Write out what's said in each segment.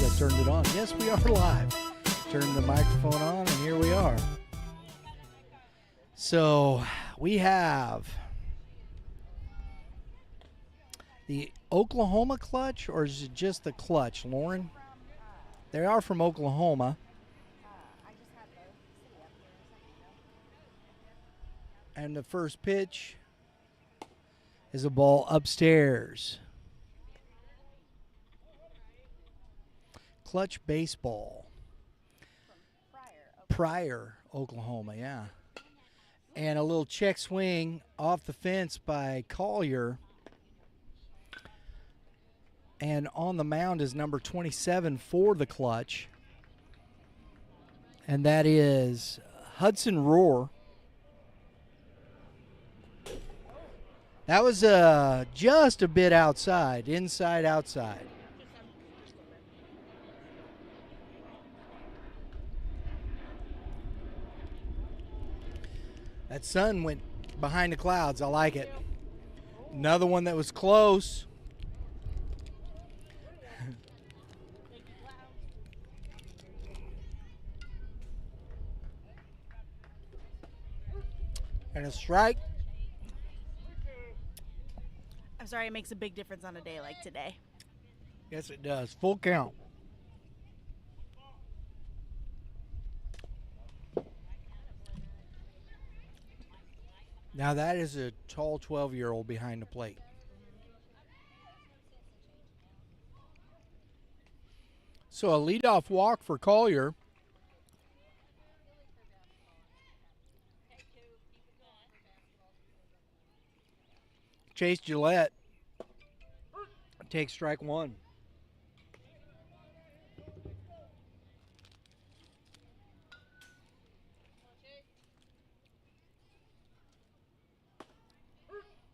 I turned it on. Yes, we are live. Turned the microphone on, and here we are. So we have the Oklahoma clutch, or is it just the clutch, Lauren? They are from Oklahoma. And the first pitch is a ball upstairs. Clutch baseball. Pryor, Oklahoma, yeah. And a little check swing off the fence by Collier. And on the mound is number 27 for the clutch. And that is Hudson Rohr. That was just a bit outside, outside. That sun went behind the clouds. I like it. Another one that was close. And a strike. I'm sorry, it makes a big difference on a day like today. Yes, it does. Full count. Now that is a tall 12-year-old behind the plate. So a leadoff walk for Collier. Chase Gillette takes strike one.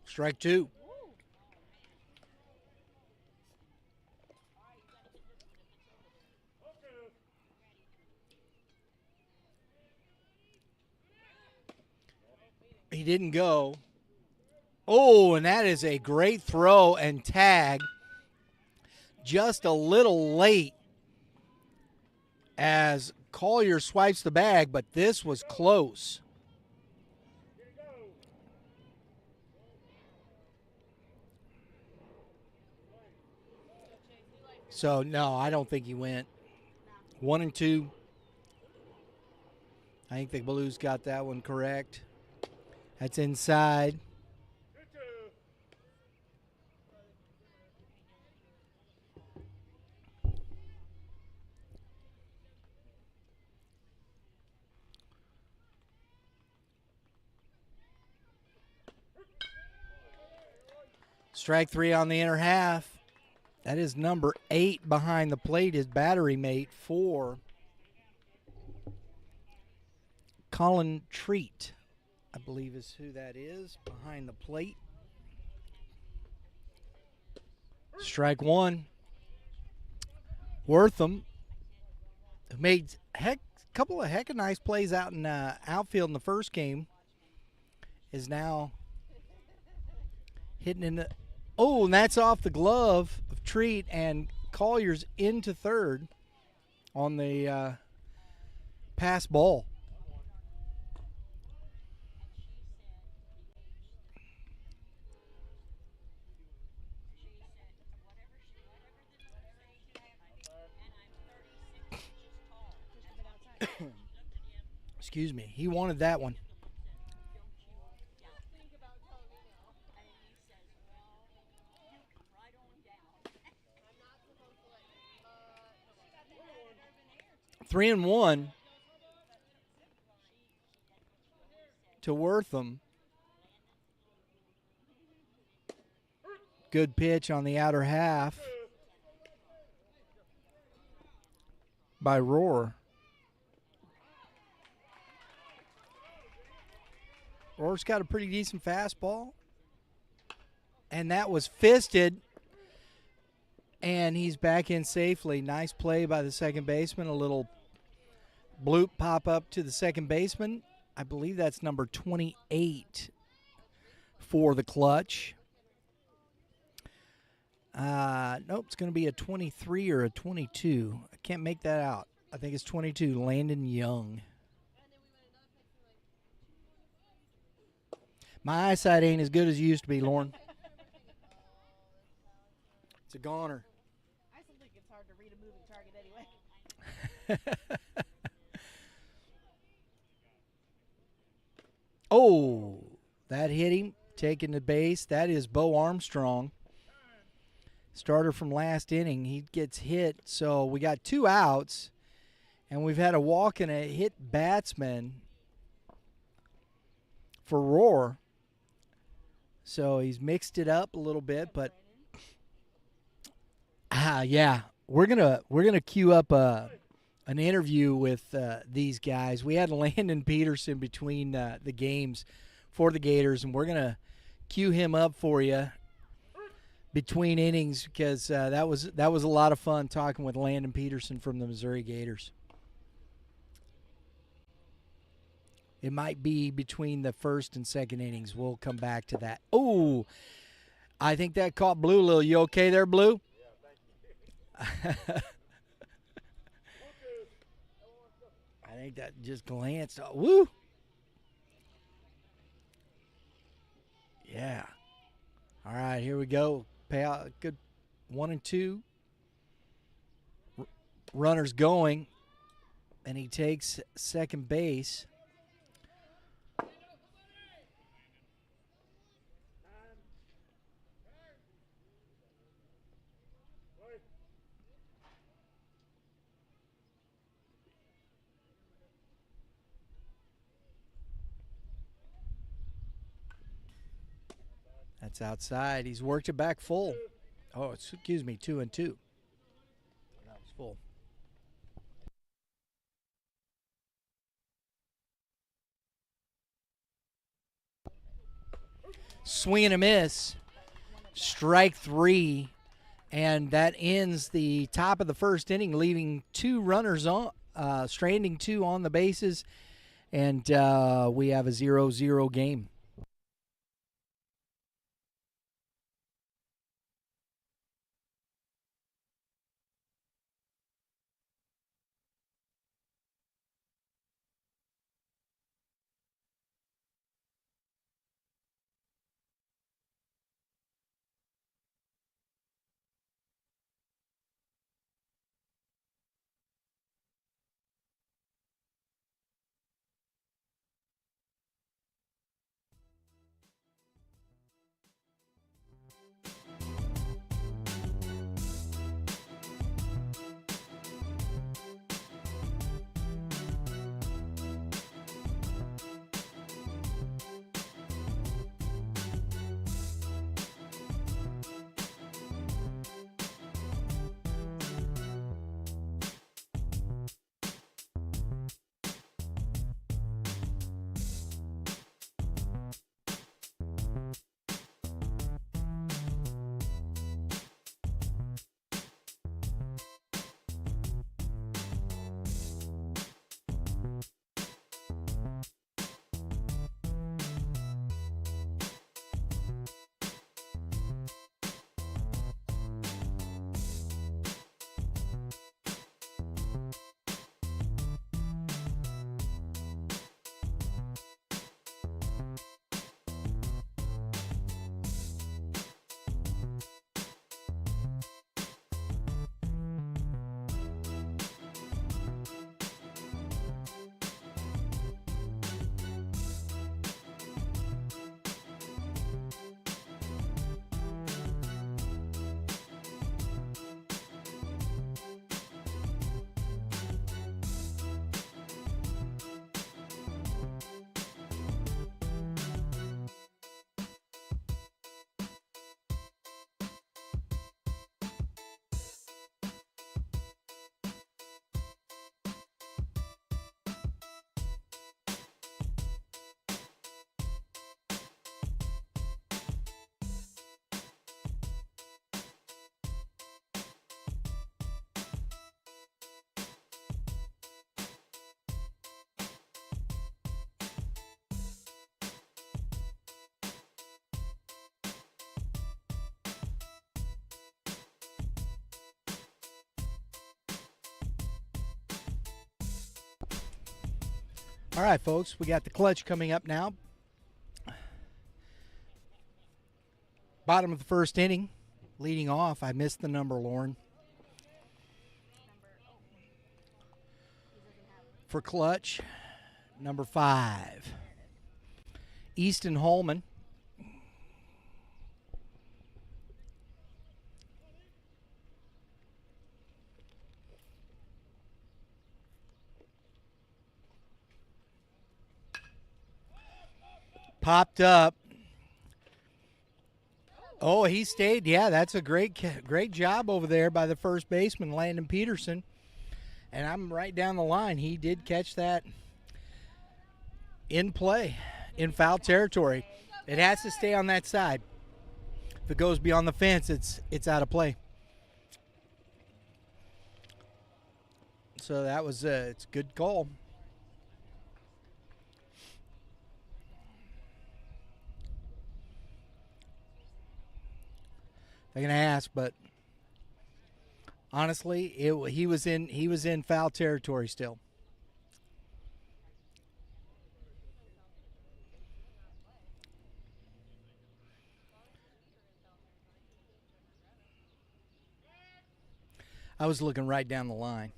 Strike two. He didn't go. Oh, and that is a great throw and tag. Just a little late as Collier swipes the bag, but this was close. So, no, I don't think he went. 1-2. I think the Blues got that one correct. That's inside. Strike three on the inner half. That is number 8 behind the plate, his battery mate for Colin Treat, I believe is who that is behind the plate. Strike one. Wortham made a couple of nice plays out in outfield in the first game. Is now hitting in the... Oh, and that's off the glove of Treat, and Collier's into third on the pass ball. Excuse me. He wanted that one. Three and one to Wortham. Good pitch on the outer half by Rohr. Rohr's got a pretty decent fastball. And that was fisted. And he's back in safely. Nice play by the second baseman. A little bloop pop up to the second baseman. I believe that's number 28 for the clutch. Nope, it's going to be a 23 or a 22. I can't make that out. I think it's 22. Landon Young. My eyesight ain't as good as it used to be, Lauren. It's a goner. I still think it's hard to read a moving target anyway. Oh, that hit him, taking the base. That is Bo Armstrong, starter from last inning. He gets hit, so we got 2 outs, and we've had a walk and a hit batsman for Roar. So he's mixed it up a little bit, but yeah, we're gonna queue up an interview with these guys. We had Landon Peterson between the games for the Gators, and we're gonna queue him up for you between innings because that was a lot of fun talking with Landon Peterson from the Missouri Gators. It might be between the first and second innings. We'll come back to that. Oh, I think that caught Blue a little. You okay there, Blue? Yeah, thank you. I think that just glanced. Oh, woo! Yeah. All right, here we go. Pay out good 1 and 2. Runners going, and he takes second base. That's outside. He's worked it back full. Oh, excuse me, 2 and 2. That was full. Swing and a miss. Strike 3. And that ends the top of the first inning, leaving 2 runners on, stranding 2 on the bases. And we have a 0-0 game. All right, folks, we got the clutch coming up now. Bottom of the first inning, leading off. I missed the number, Lauren. For clutch, number 5. Easton Holman. Popped up. Oh, he stayed. Yeah, that's a great job over there by the first baseman, Landon Peterson. And I'm right down the line. He did catch that in play, in foul territory. It has to stay on that side. If it goes beyond the fence, it's out of play. So that was it's a good call. They're gonna ask, but honestly, he was in foul territory still. I was looking right down the line.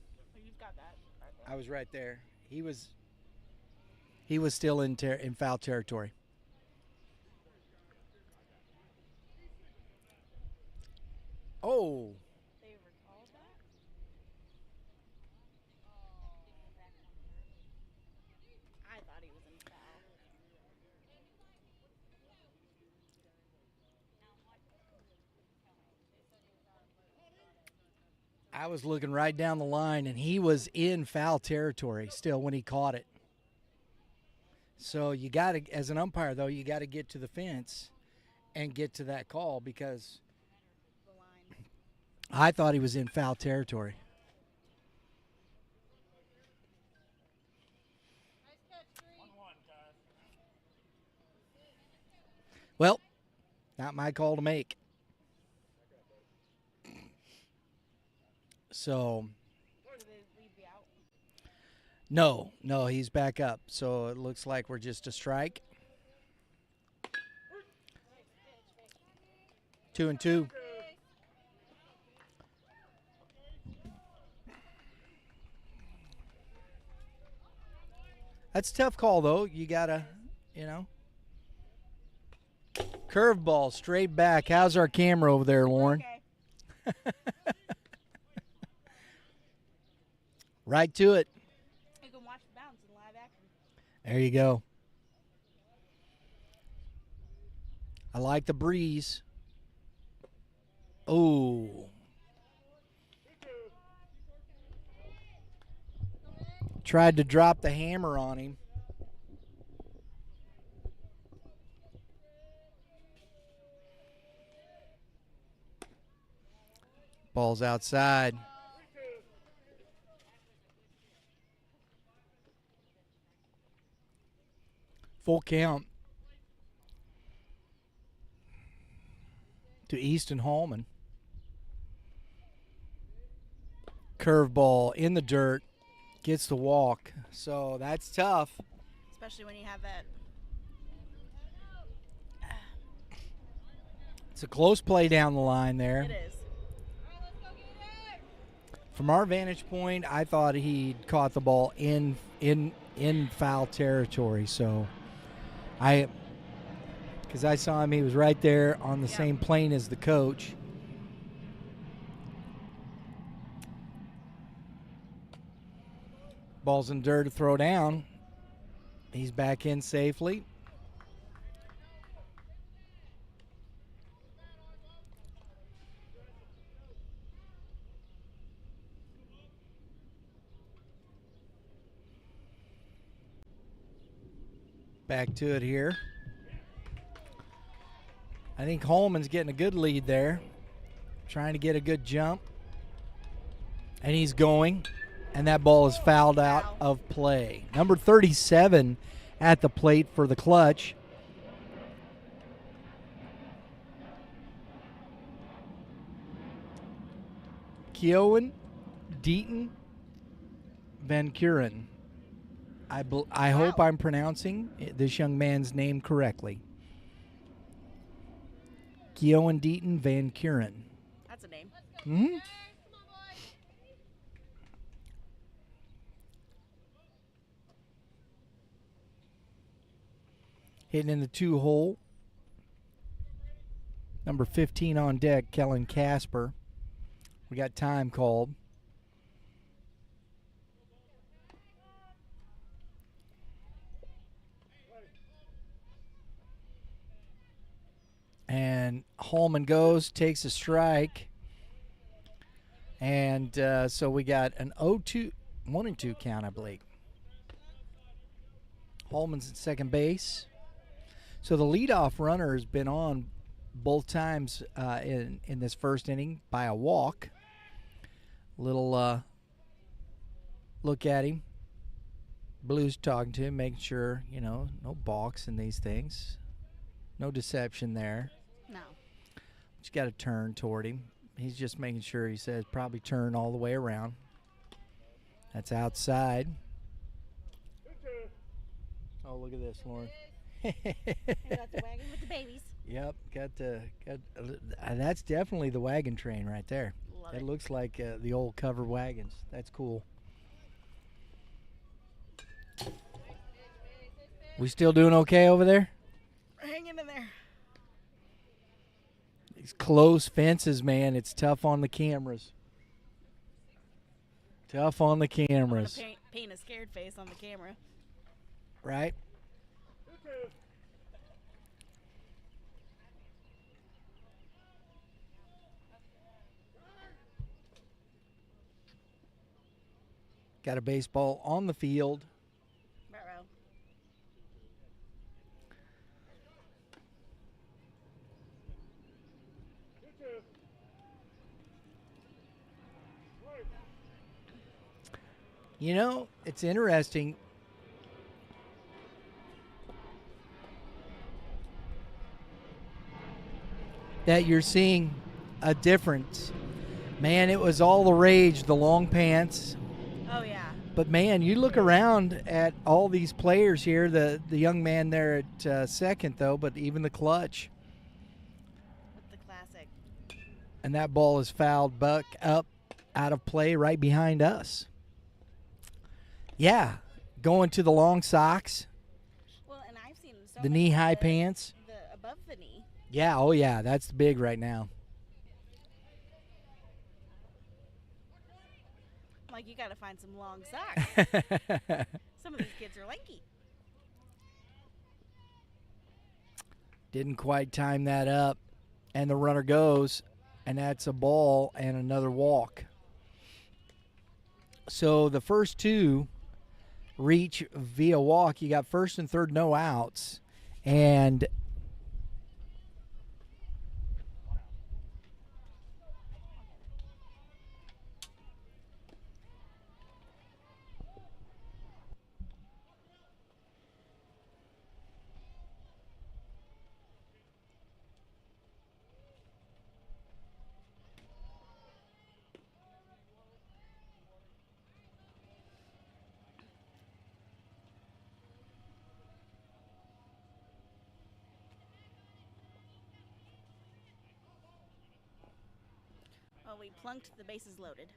You've got that right there. I was right there. He was still in foul territory. Oh. They recalled that? I thought he was in foul. I was looking right down the line, and he was in foul territory still when he caught it. So you got to, as an umpire, though, you got to get to the fence and get to that call because I thought he was in foul territory. Well, not my call to make. So, Did they leave you out? no, he's back up. So it looks like we're just a strike. 2-2. That's a tough call, though. You gotta, curveball straight back. How's our camera over there, Lauren? Okay. Right to it. You can watch the bounce in live action. There you go. I like the breeze. Oh. Tried to drop the hammer on him. Ball's outside. Full count to Easton Hallman. Curveball in the dirt. Gets the walk. So that's tough. Especially when you have that. It's a close play down the line there. It is. From our vantage point, I thought he caught the ball in foul territory. So because I saw him, he was right there on the same plane as the coach. Ball's in dirt to throw down. He's back in safely. Back to it here. I think Holman's getting a good lead there. Trying to get a good jump. And he's going. And that ball is fouled out of play. Number 37 at the plate for the clutch. Keowen Deaton Van Kuren. I hope I'm pronouncing this young man's name correctly. Gioan Deaton Van Kuren. That's a name. Mm-hmm. Hitting in the 2-hole. Number 15 on deck, Kellen Casper. We got time called. And Hallman goes, takes a strike. And so we got an 0-2, 1-2 count, I believe. Hallman's at second base. So the leadoff runner has been on both times in this first inning by a walk. Little look at him. Blue's talking to him, making sure, no balks in these things. No deception there. No. Just got to turn toward him. He's just making sure, he says, probably turn all the way around. That's outside. Oh, look at this, Lauren. Got the wagon with the babies. Yep, that's definitely the wagon train right there. Love It it. looks like the old covered wagons. That's cool. We still doing okay over there? Hanging in there. These close fences, man, it's tough on the cameras. Tough on the cameras. I'm gonna paint a scared face on the camera. Right? Got a baseball on the field. Ruh-roh. It's interesting. That you're seeing a difference. Man, it was all the rage, the long pants. Oh, yeah. But, man, you look around at all these players here, the young man there at second, though, but even the clutch. With the classic. And that ball is fouled buck up out of play right behind us. Yeah, going to the long socks, Well, and I've seen so the many knee-high of pants. the above the knee. Yeah, oh, yeah, that's big right now. Like, you got to find some long socks. Some of these kids are lanky. Didn't quite time that up. And the runner goes, and that's a ball and another walk. So the first two reach via walk. You got first and third, no outs. And Well, we plunked the bases loaded.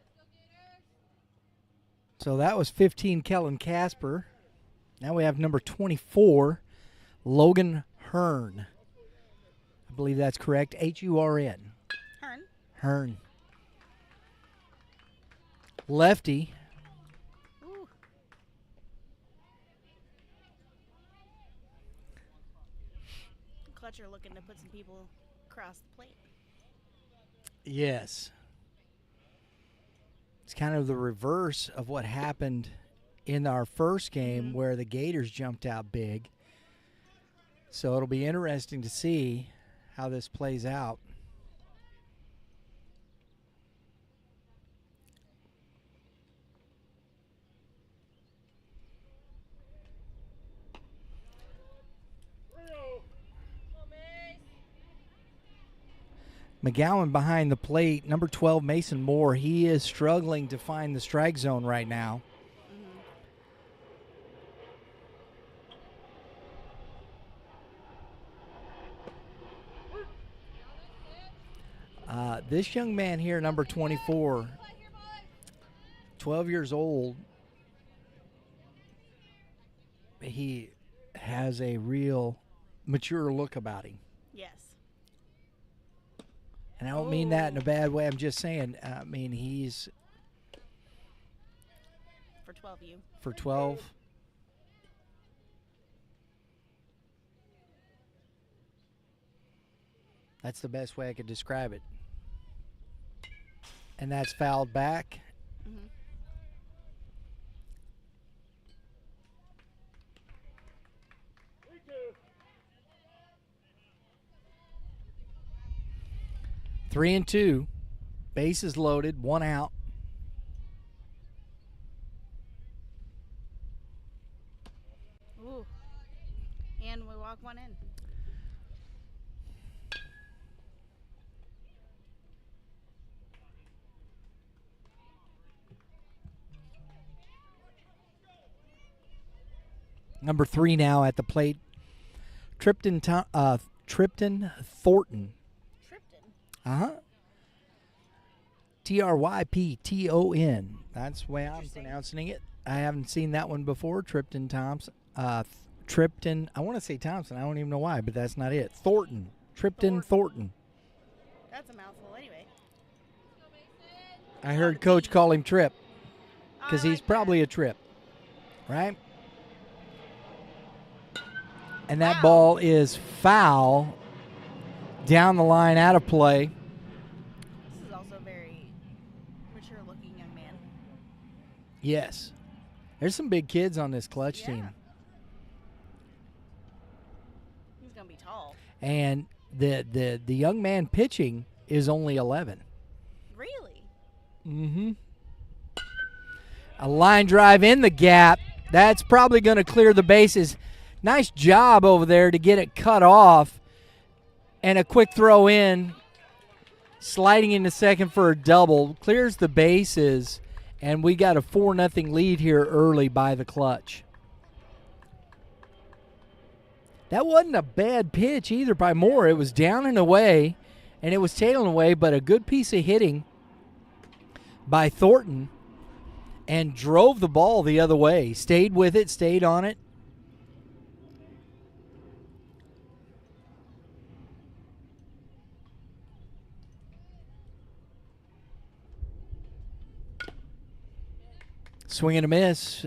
so that was 15, Kellen Casper. Now we have number 24, Logan Hearn. I believe that's correct. H-U-R-N. Hearn. Hearn. Lefty. Ooh. Clutcher looking to put some people across the plate. Yes. It's kind of the reverse of what happened in our first game where the Gators jumped out big. So it'll be interesting to see how this plays out. McGowan behind the plate. Number 12, Mason Moore. He is struggling to find the strike zone right now. This young man here, number 24, 12 years old, he has a real mature look about him. Yes. And I don't mean that in a bad way. I'm just saying, he's... For 12, you. For 12. That's the best way I could describe it. And that's fouled back. Mm-hmm. Three and two. Bases loaded. One out. Ooh. And we walk one in. Number 3 now at the plate. Tripton Thornton. Tripton. Trypton. That's the way I'm pronouncing it. I haven't seen that one before. Tripton Thompson. Tripton. I want to say Thompson. I don't even know why, but that's not it. Thornton. Tripton Thornton. That's a mouthful anyway. I heard Coach call him Trip because he's probably a Trip, right? And that ball is foul down the line, out of play. This is also a very mature-looking young man. Yes. There's some big kids on this clutch team. He's going to be tall. And the young man pitching is only 11. Really? Mm-hmm. A line drive in the gap. That's probably going to clear the bases. Nice job over there to get it cut off. And a quick throw in. Sliding into second for a double. Clears the bases. And we got a 4-0 lead here early by the clutch. That wasn't a bad pitch either by Moore. It was down and away. And it was tailing away. But a good piece of hitting by Thornton. And drove the ball the other way. Stayed with it. Stayed on it. Swing and a miss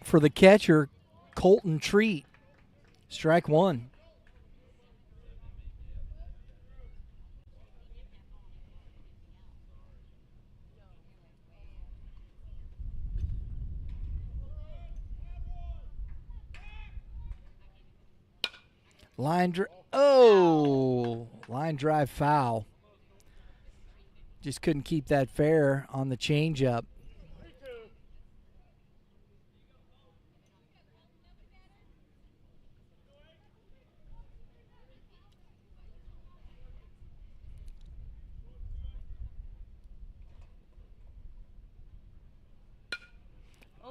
for the catcher, Colton Treat. Strike one. Line drive foul. Just couldn't keep that fair on the changeup.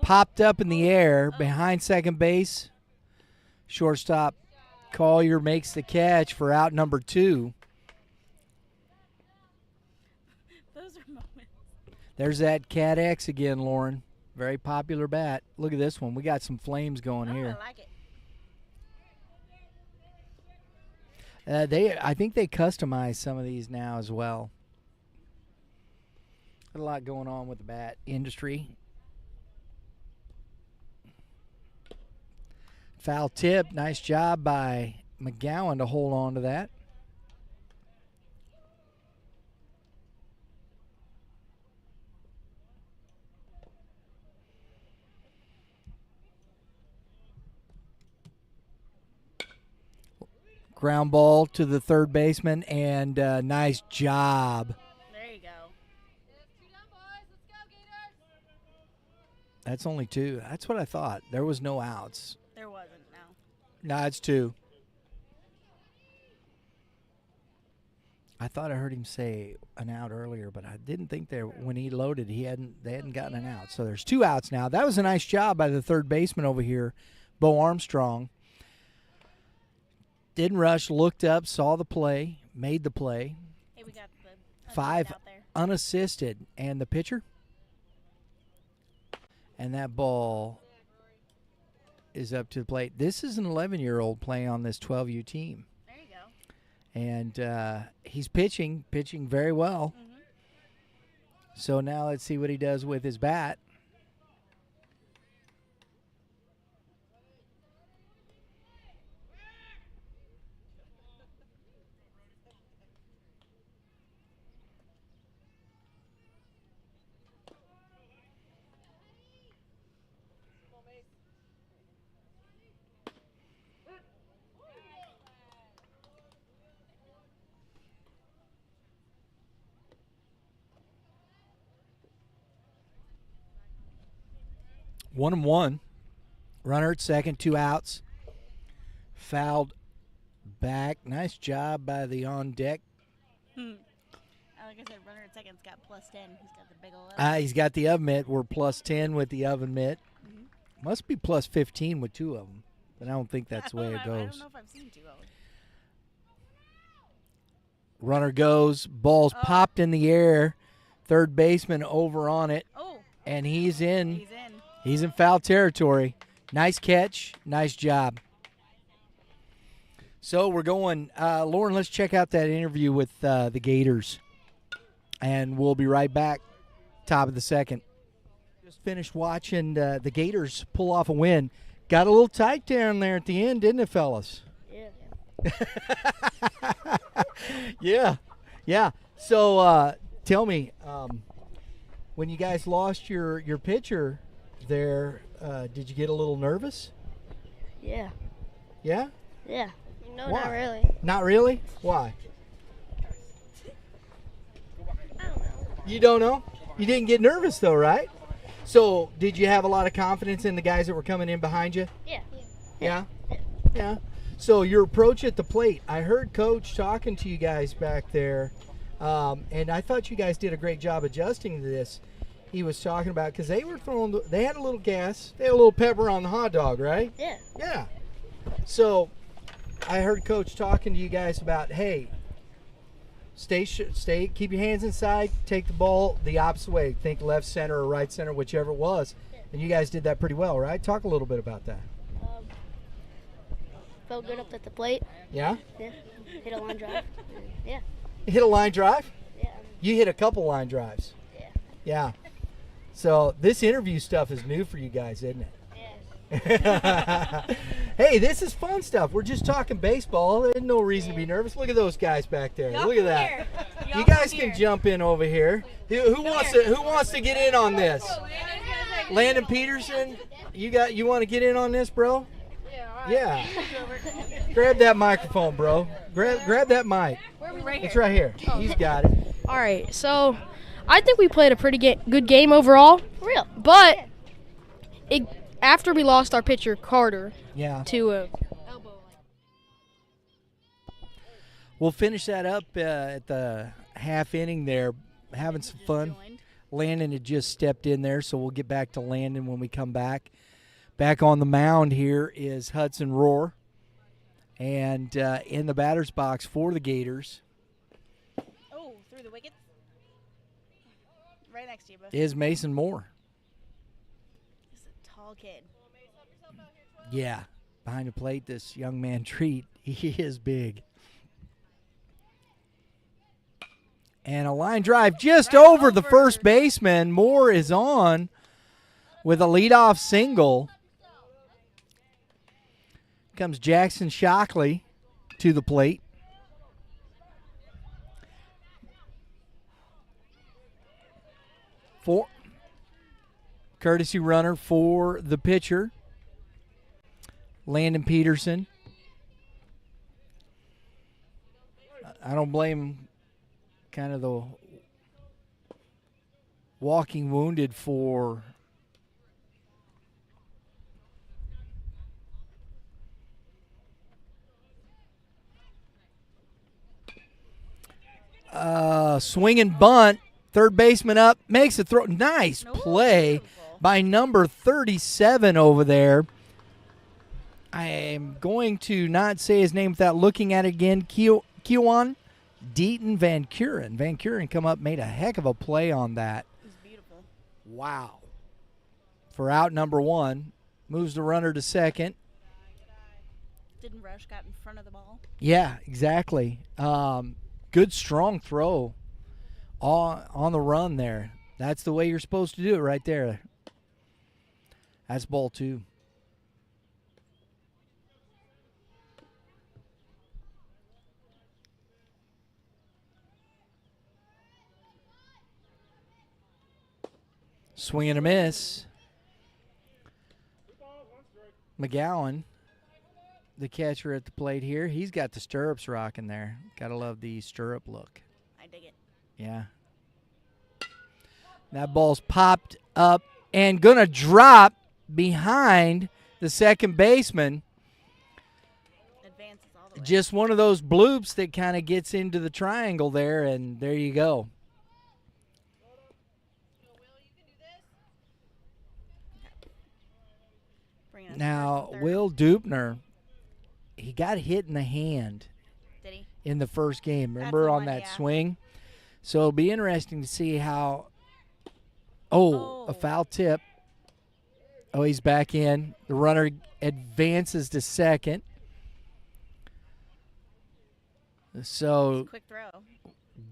Popped up in the air behind second base. Shortstop Collier makes the catch for out number 2. Those are moments. There's that Cat X again, Lauren. Very popular bat. Look at this one. We got some flames going here. I like it. I think they customize some of these now as well. Got a lot going on with the bat industry. Foul tip. Nice job by McGowan to hold on to that. Ground ball to the third baseman, and nice job. There you go. That's only 2. That's what I thought. There was no outs. There wasn't, no. No, it's 2. I thought I heard him say an out earlier, but I didn't think when he loaded they hadn't gotten an out. So there's 2 outs now. That was a nice job by the third baseman over here, Bo Armstrong. Didn't rush, looked up, saw the play, made the play. Hey, we got 5 out there. unassisted. And the pitcher? And that ball is up to the plate. This is an 11-year-old playing on this 12U team. There you go. And he's pitching very well. Mm-hmm. So now let's see what he does with his bat. One and one. Runner at second, 2 outs. Fouled back. Nice job by the on deck. Like I said, runner at second's got +10. He's got the big old. He's got the oven mitt. We're +10 with the oven mitt. Mm-hmm. Must be +15 with 2 of them, but I don't think that's the way it I don't goes. know if I've seen 2 of them. Runner goes. Ball's popped in the air. Third baseman over on it, Oh, and he's in. he's in. He's in foul territory. Nice catch. Nice job. So we're going, Lauren, let's check out that interview with the Gators. And we'll be right back. Top of the second. Just finished watching the Gators pull off a win. Got a little tight down there at the end, didn't it, fellas? Yeah. Yeah. So tell me, when you guys lost your pitcher there, did you get a little nervous? Yeah. Yeah? Yeah. No, Why? not really. Not really? Why? I don't know. You don't know? You didn't get nervous though, right? So did you have a lot of confidence in the guys that were coming in behind you? Yeah. Yeah? Yeah. So your approach at the plate, I heard Coach talking to you guys back there, and I thought you guys did a great job adjusting to this. He was talking about, because they were throwing, they had a little gas, they had a little pepper on the hot dog, right? Yeah. Yeah. So I heard Coach talking to you guys about, hey, stay, keep your hands inside, take the ball the opposite way. Think left center or right center, whichever it was. And you guys did that pretty well, right? Talk a little bit about that. Felt good up at the plate. Yeah? Yeah. Hit a line drive. Yeah. You hit a line drive? Yeah. You hit a couple line drives. Yeah. Yeah. So this interview stuff is new for you guys, isn't it? Yeah. Hey, this is fun stuff. We're just talking baseball. There's no reason to be nervous. Look at those guys back there. Look at that. You guys can jump in over here. Who wants to get in on this? Landon Peterson, you want to get in on this, bro? Yeah. Grab that microphone, bro. Grab that mic. It's right here. He's got it. All right, so I think we played a pretty good game overall. For real. But after we lost our pitcher, Carter, Yeah. to We'll finish that up at the half inning there, having some fun. Landon had just stepped in there, so we'll get back to Landon when we come back. Back on the mound here is Hudson Rohr. And in the batter's box for the Gators Oh, through the wickets. Right next to you, bud. is Mason Moore. He's a tall kid. Yeah, behind the plate, this young man treat. He is big. And a line drive just over the first baseman. Moore is on with a leadoff single. Comes Jackson Shockley to the plate. Courtesy runner for the pitcher, Landon Peterson. I don't blame him, kind of the walking wounded for swing and bunt. Third baseman up, makes a throw. Nice play by number 37 over there. I am going to not say his name without looking at it again. Kiwan Deaton Van Kuren. Van Kuren come up, made a heck of a play on that. It was beautiful. Wow. For out number 1. Moves the runner to second. Didn't rush, got in front of the ball. Yeah, exactly. Good, strong throw on the run there. That's the way you're supposed to do it right there. That's ball 2. Swing and a miss. McGowan, the catcher at the plate here, he's got the stirrups rocking there. Gotta love the stirrup look. I dig it. Yeah. That ball's popped up and gonna drop behind the second baseman. Advances all the way. Just one of those bloops that kind of gets into the triangle there, and there you go. Bringing us Now, to third. Will Dupner, he got hit in the hand Did he? in the first game. That's Remember the on one, that yeah. swing? So it'll be interesting to see how. Oh, a Oh. foul tip. Oh, he's back in. The runner advances to second. So Quick throw.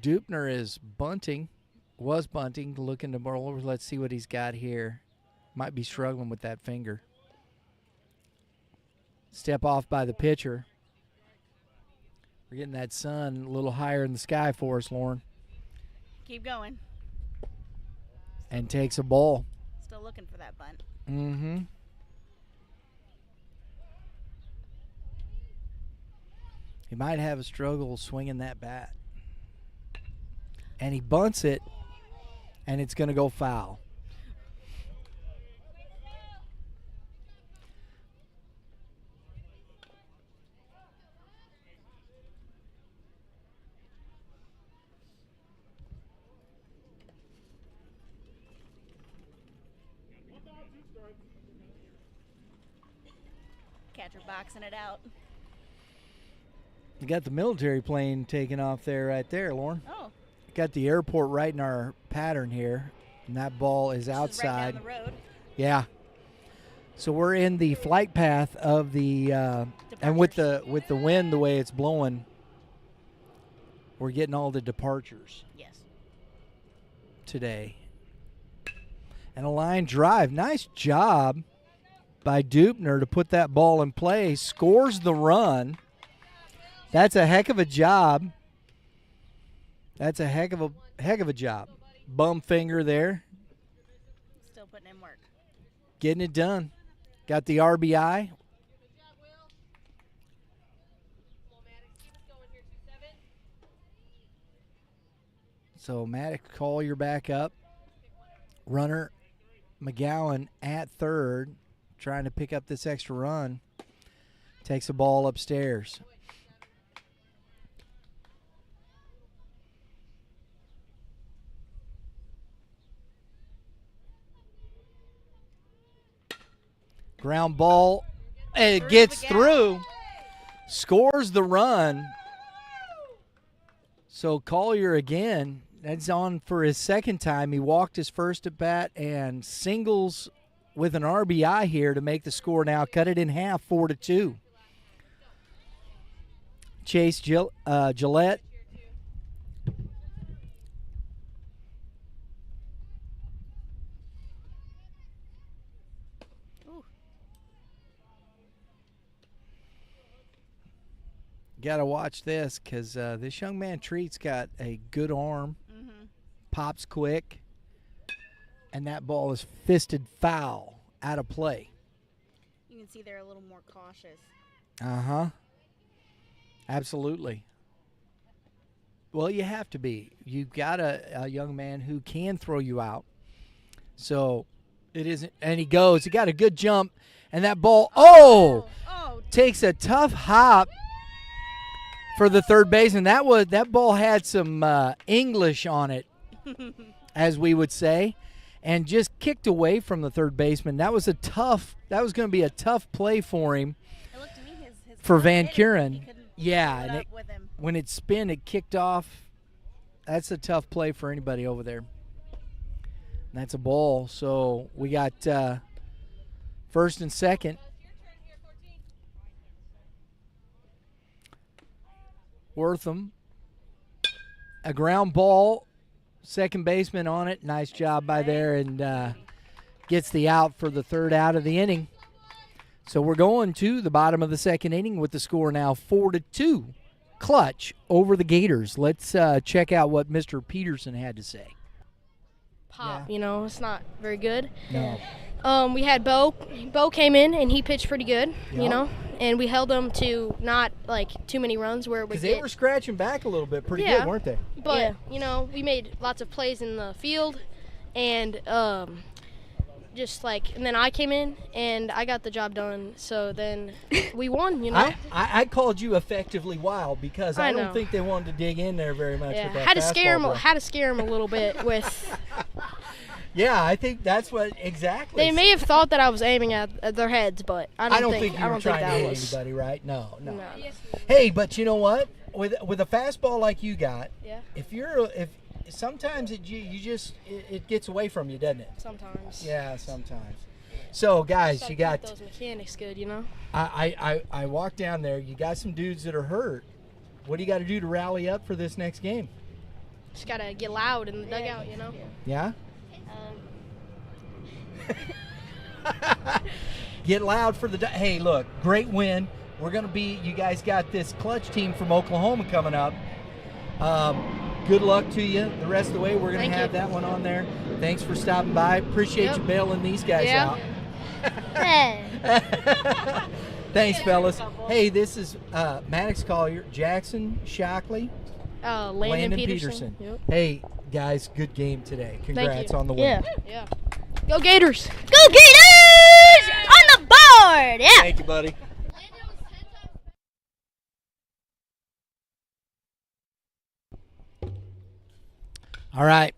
Dupner is bunting, looking to roll over. Let's see what he's got here. Might be struggling with that finger. Step off by the pitcher. We're getting that sun a little higher in the sky for us, Lauren. Keep going. And takes a ball. Still looking for that bunt. Mm-hmm. He might have a struggle swinging that bat. And he bunts it, and it's going to go foul. Catcher boxing it out. You got the military plane taking off there right there, Lauren. Oh. Got the airport right in our pattern here, and that ball is This is outside. right down the road. Yeah. So we're in the flight path of the and with the wind the way it's blowing, we're getting all the departures Yes. today. And a line drive. Nice job by Dupner to put that ball in play. Scores the run. That's a heck of a job. That's a heck of a job. Bum finger there. Still putting in work. Getting it done. Got the RBI. So Maddox Collier back up. Runner McGowan at third, trying to pick up this extra run. Takes the ball upstairs. Ground ball. It gets through. Scores the run. So Collier again, that's on for his second time. He walked his first at bat and singles with an RBI here to make the score now. Cut it in half, 4-2. Chase Gillette. Got to watch this because this young man Treat's got a good arm, pops quick, and that ball is fisted foul out of play. You can see they're a little more cautious. Uh-huh. Absolutely. Well, you have to be. You've got a young man who can throw you out. So it isn't, and he goes. He got a good jump, and that ball, takes a tough hop for the third baseman. That ball had some English on it, as we would say, and just kicked away from the third baseman. That was going to be a tough play for him. It looked to me his For glove Van hit it, Kuren. He couldn't Yeah, What and up with him? when it spin, it kicked off. That's a tough play for anybody over there. And that's a ball. So we got first and second. Wortham. A ground ball. Second baseman on it. Nice job by there, and gets the out for the third out of the inning. So we're going to the bottom of the second inning with the score now 4-2. Clutch over the Gators. Let's check out what Mr. Peterson had to say. Pop, it's not very good. No. We had Bo. Bo came in and he pitched pretty good, Yep. and we held them to not like too many runs where it would Because they were scratching back a little bit pretty good, weren't they? But we made lots of plays in the field, and and then I came in and I got the job done. So then we won. I called you effectively wild because I don't know. think they wanted to dig in there very much. Yeah, with that had to scare fastball them. play. Had to scare them a little bit with. Yeah, I think that's what exactly. They may have thought that I was aiming at their heads, but I don't think you were trying to that hit was. anybody, right? No. No. Hey, but you know what? With a fastball like you got, Yeah. if sometimes it gets away from you, doesn't it? Sometimes. Yeah, sometimes. So guys, Just you gotta got. keep those mechanics good, I walked down there. You got some dudes that are hurt. What do you got to do to rally up for this next game? Just gotta get loud in the dugout, Yeah. Get loud for the. Hey, look, great win. We're gonna be. You guys got this clutch team from Oklahoma coming up. Good luck to you the rest of the way. We're gonna Thank have you. that one on there. Thanks for stopping by. Appreciate Yep. you bailing these guys Yeah. out. Hey. Thanks, fellas. Hey, this is Maddox Collier, Jackson Shockley, Landon Peterson. Yep. Hey, guys, good game today. Congrats on the win. Yeah. Go Gators! Go Gators! On the board! Yeah. Thank you, buddy. All right,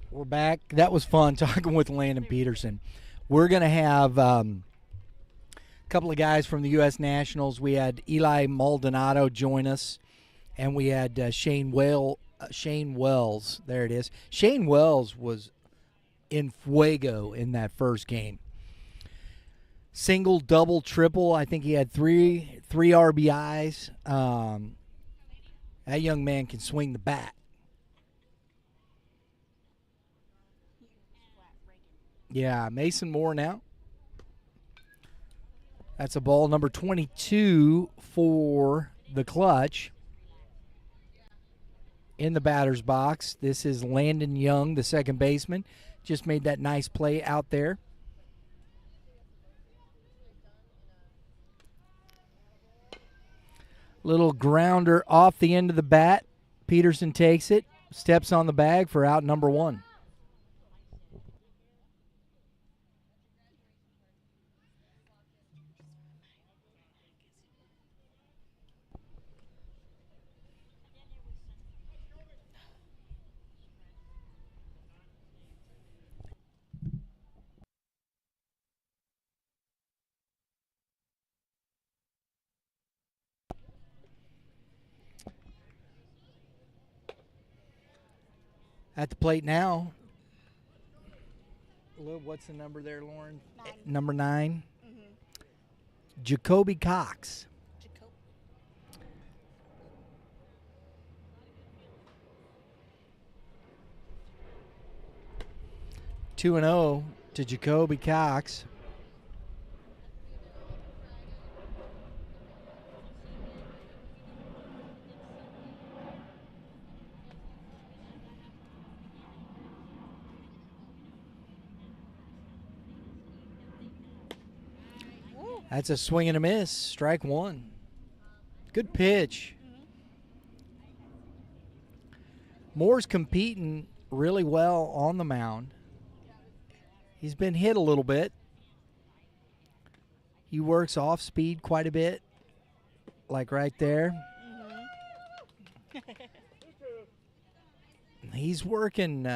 we're back. That was fun talking with Landon Peterson. We're going to have a couple of guys from the U.S. Nationals. We had Eli Maldonado join us, and we had Shane Wells. There it is. Shane Wells was in fuego in that first game. Single, double, triple. I think he had three RBIs. That young man can swing the bat. Yeah, Mason Moore now. That's a ball number 22 for the Clutch. In the batter's box, this is Landon Young, the second baseman. Just made that nice play out there. Little grounder off the end of the bat. Peterson takes it, steps on the bag for out number one. At the plate now. What's the number there, Lauren? 9. Number 9. Mm-hmm. Jacoby Cox. Jacob. 2-0 to Jacoby Cox. That's a swing and a miss. Strike one. Good pitch. Moore's competing really well on the mound. He's been hit a little bit. He works off speed quite a bit, like right there. He's working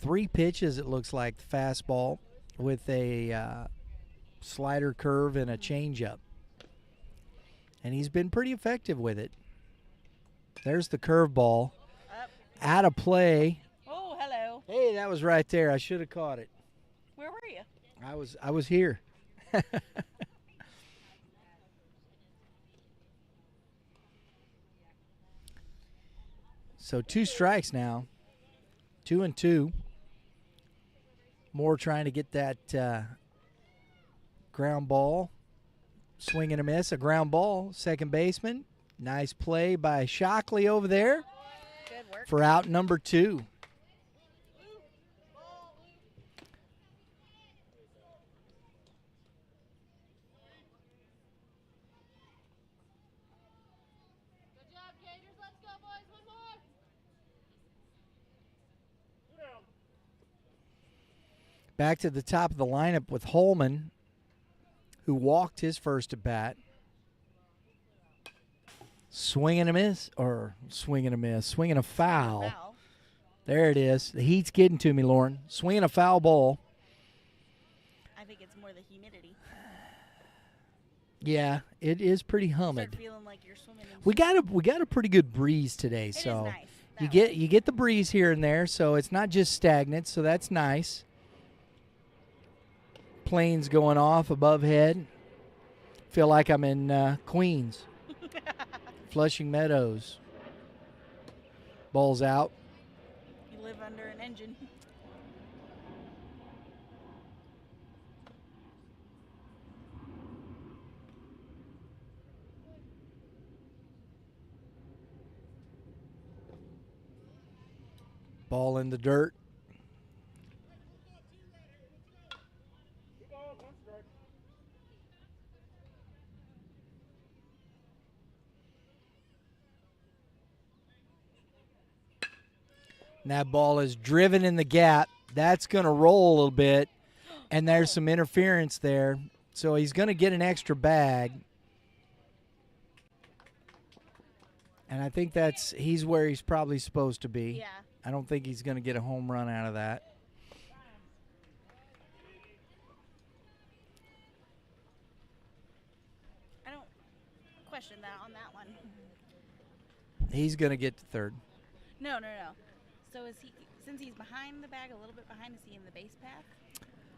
3 pitches, it looks like, the fastball with a slider curve and a changeup. and he's been pretty effective with it. There's the curveball. Up. Out of play. Oh, hello. Hey, that was right there. I should have caught it. Where were you? I was here. So 2 strikes now. 2-2. Moore trying to get that ground ball. Swing and a miss. A ground ball. Second baseman. Nice play by Shockley over there Good work. for out number 2. Good job, Gators. Let's go, boys. One more. Back to the top of the lineup with Holman, who walked his first at bat. Swing and a miss, or swing and a miss, swing and a foul. Foul. There it is. The heat's getting to me, Lauren. Swinging a foul ball. I think it's more the humidity. Yeah, it is pretty Start humid. feeling like you're swimming in We got a pretty good breeze today, It so is nice. you get the breeze here and there, so it's not just stagnant, so that's nice. Planes going off above head. Feel like I'm in Queens. Flushing Meadows. Ball's out. You live under an engine. Ball in the dirt. And that ball is driven in the gap. That's going to roll a little bit, and there's some interference there. So he's going to get an extra bag. And I think he's where he's probably supposed to be. Yeah. I don't think he's going to get a home run out of that. I don't question that on that one. He's going to get to third. No. So is he, since he's behind the bag, a little bit behind, is he in the base path?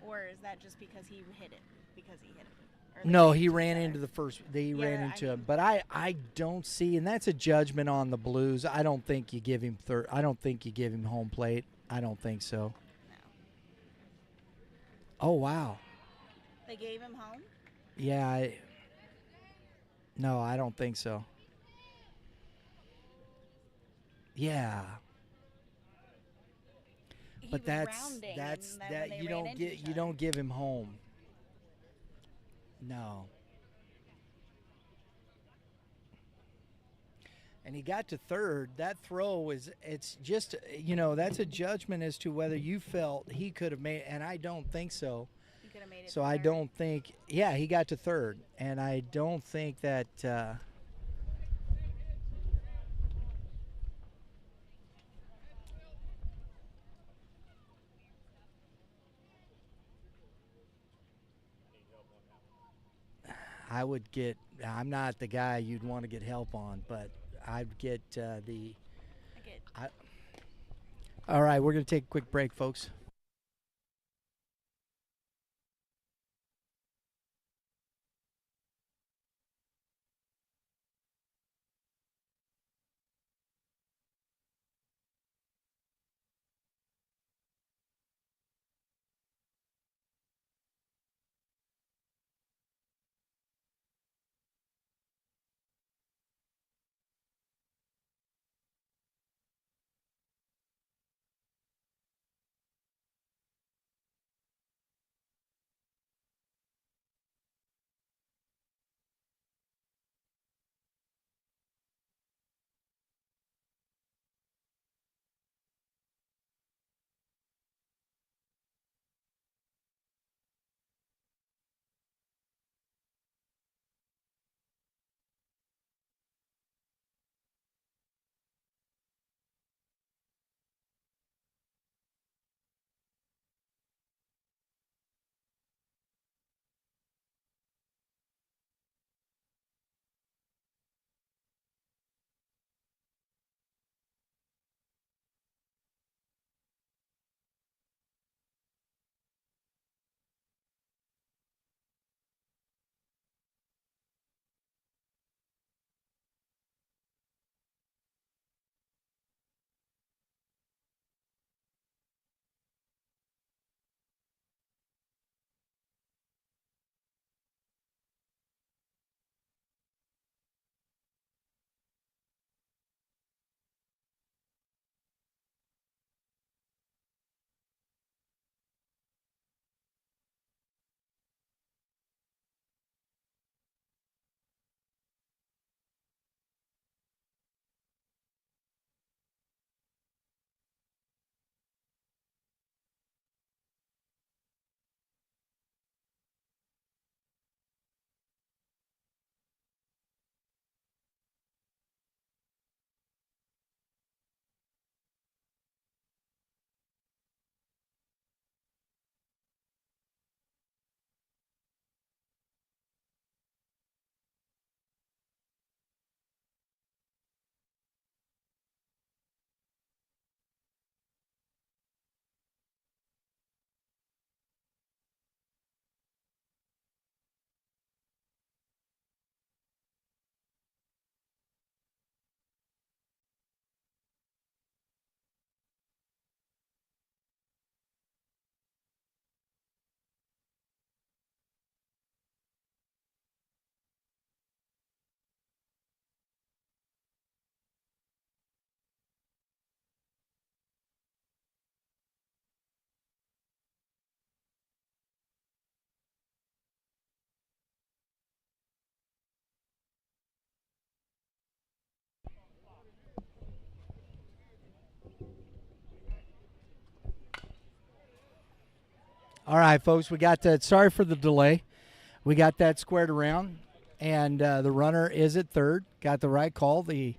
Or is that just because he hit it? Because he hit it? Or they No, hit he it ran together? into the first. He Yeah, ran I into mean- him, but I don't see, and that's a judgment on the Blues. I don't think you give him third. I don't think you give him home plate. I don't think so. No. Oh wow, They gave him home? yeah. No, I don't think so. Yeah, He but was that's rounding, that's and then that when they you ran don't into get each you other. don't give him home. No. And he got to third. That throw it's just, that's a judgment as to whether you felt he could have made, and I don't think so. He could have made it. So to I third. don't think, he got to third. And I don't think that, I'm not the guy you'd want to get help on, but I'd get I get all right, we're going to take a quick break, folks. All right, folks, we got that. Sorry for the delay. We got that squared around, and the runner is at third. Got the right call. The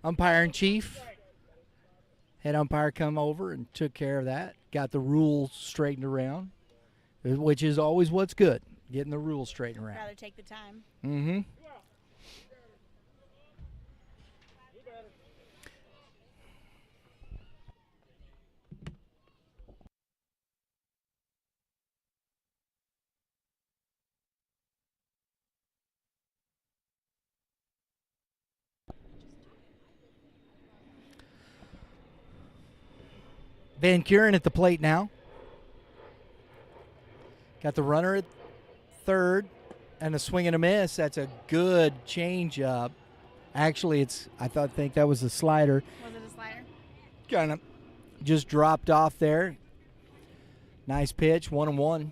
umpire in chief, head umpire, come over and took care of that. Got the rules straightened around, which is always what's good, getting the rules straightened around. Rather take the time. Mm-hmm. Van Kuren at the plate now. Got the runner at third and a swing and a miss. That's a good change-up. Actually, I think that was a slider. Was it a slider? Kind of just dropped off there. Nice pitch, 1-1.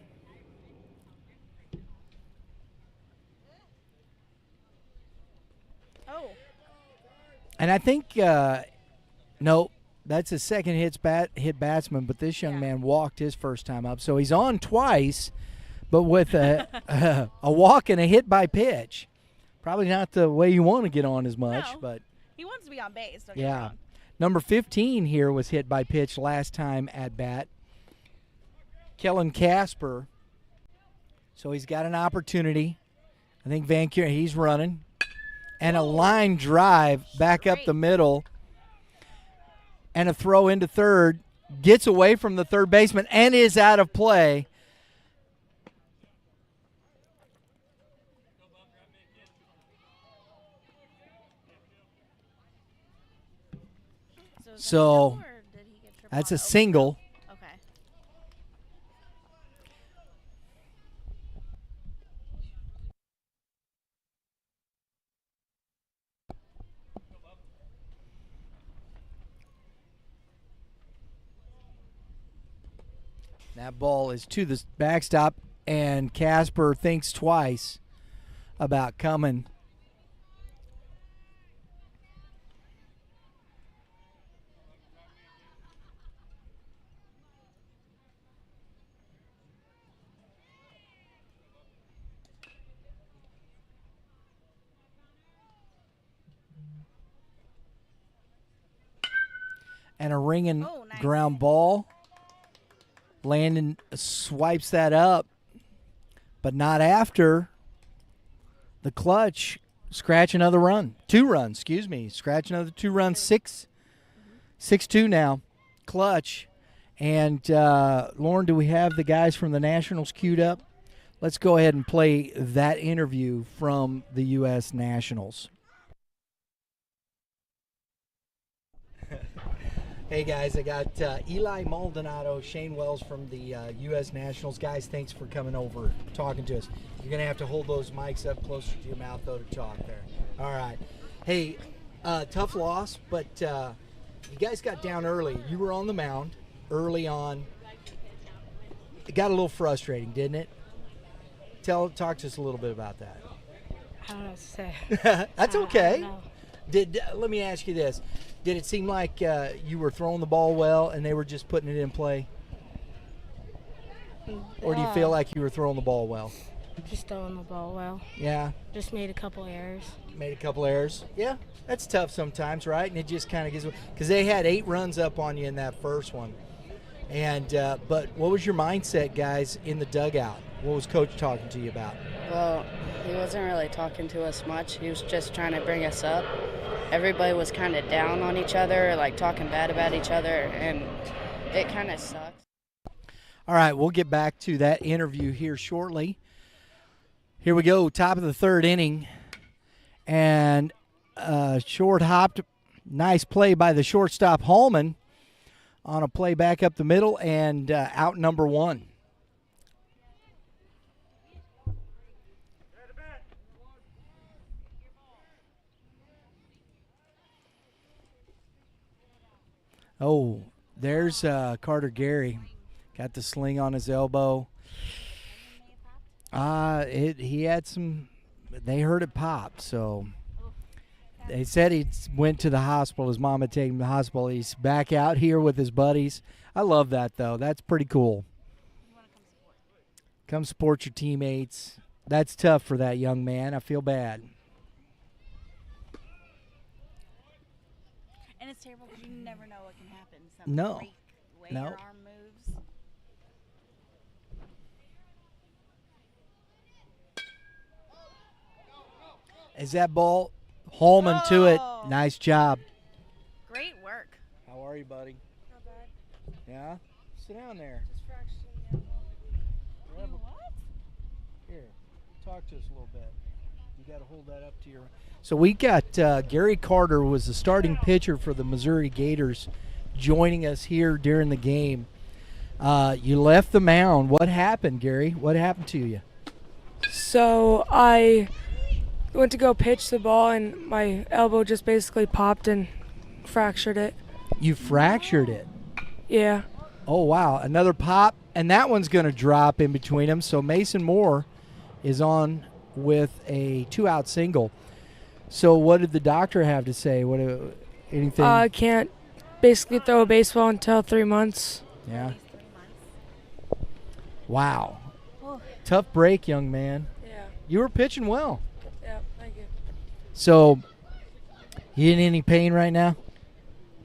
Oh. And I think, no, that's a second hit batsman, but this young man walked his first time up. So he's on twice, but with a walk and a hit by pitch. Probably not the way you want to get on as much, No. but He wants to be on base. Don't get me yeah. wrong. Number 15 here was hit by pitch last time at bat. Kellen Casper. So he's got an opportunity. I think Van Kuren, he's running. And a line drive back up the middle. And a throw into third. Gets away from the third baseman and is out of play. So, is that So, double, or did he get triple that's on a the open? single. Okay. That ball is to the backstop, and Casper thinks twice about coming. And a ringing nice. ground ball. Landon swipes that up, but not after the clutch. Scratch another run. 2 runs, excuse me. Scratch another 2 runs. 6-2 now. Clutch. And, Lauren, do we have the guys from the Nationals queued up? Let's go ahead and play that interview from the U.S. Nationals. Hey, guys, I got Eli Maldonado, Shane Wells from the U.S. Nationals. Guys, thanks for coming over, talking to us. You're going to have to hold those mics up closer to your mouth, though, to talk there. All right. Hey, tough loss, but you guys got down early. You were on the mound early on. It got a little frustrating, didn't it? Talk to us a little bit about that. I don't know what to say. That's I okay. don't know. Let me ask you this. Did it seem like you were throwing the ball well and they were just putting it in play? Or do you feel like you were throwing the ball well? Just throwing the ball well. Yeah, Just made a couple errors. made a couple errors. Yeah, that's tough sometimes, right? And it just kind of gives, because they had 8 runs up on you in that first one. And but what was your mindset, guys, in the dugout? What was Coach talking to you about? Well, he wasn't really talking to us much. He was just trying to bring us up. Everybody was kind of down on each other, like talking bad about each other, and it kind of sucks. All right, we'll get back to that interview here shortly. Here we go, top of the 3rd inning. And short hopped, nice play by the shortstop Hallman on a play back up the middle, and out number 1. Oh, there's Carter Gary. Got the sling on his elbow. He had some, they heard it pop, so They said he went to the hospital. His mom had taken him to the hospital. He's back out here with his buddies. I love that, though. That's pretty cool. Come support your teammates. That's tough for that young man. I feel bad. And it's terrible because you never know what can happen. Some No. freak way No. your arm moves. Is that ball Holman to it? Oh. Nice job. Great work. How are you, buddy? Not bad. Yeah? Sit down there. Just fractured. What? Here, talk to us a little bit. You got to hold that up to your. So we got Gary Carter, was the starting pitcher for the Missouri Gators, joining us here during the game. You left the mound. What happened, Gary? What happened to you? So I went to go pitch the ball, and my elbow just basically popped and fractured it. You fractured it. Yeah. Oh, wow. Another pop, and that one's going to drop in between them. So Mason Moore is on with a 2-out single. So what did the doctor have to say? Anything? I can't basically throw a baseball until 3 months. Yeah. Wow. Oh. Tough break, young man. Yeah. You were pitching well. Yeah, thank you. So, you in any pain right now?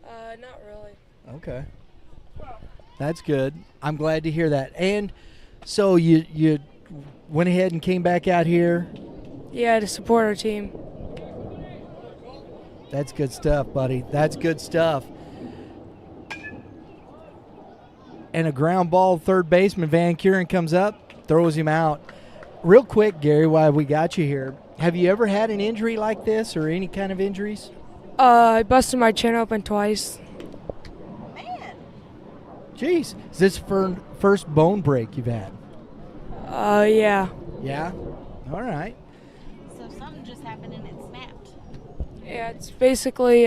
Not really. Okay. That's good. I'm glad to hear that. And so you went ahead and came back out here. Yeah, to support our team. That's good stuff, buddy. That's good stuff. And a ground ball, third baseman Van Kuren comes up, throws him out. Real quick, Gary, while we got you here, have you ever had an injury like this or any kind of injuries? I busted my chin open twice. Man. Jeez. Is this first bone break you've had? Yeah. Yeah? All right. So something just happened and it snapped. Yeah, it's basically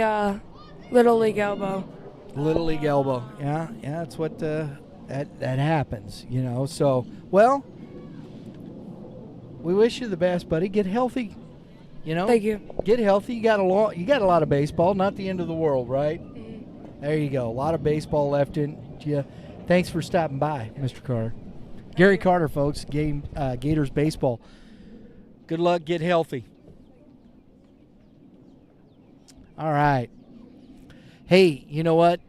Little League elbow. Little League elbow. Yeah, that's what that happens, you know. So, well, we wish you the best, buddy. Get healthy, you know. Thank you. Get healthy. You got a lot of baseball. Not the end of the world, right? There you go. A lot of baseball left in you. Thanks for stopping by, Mr. Carter. Gary Carter, folks. Gators baseball. Good luck. Get healthy. All right. Hey, you know what?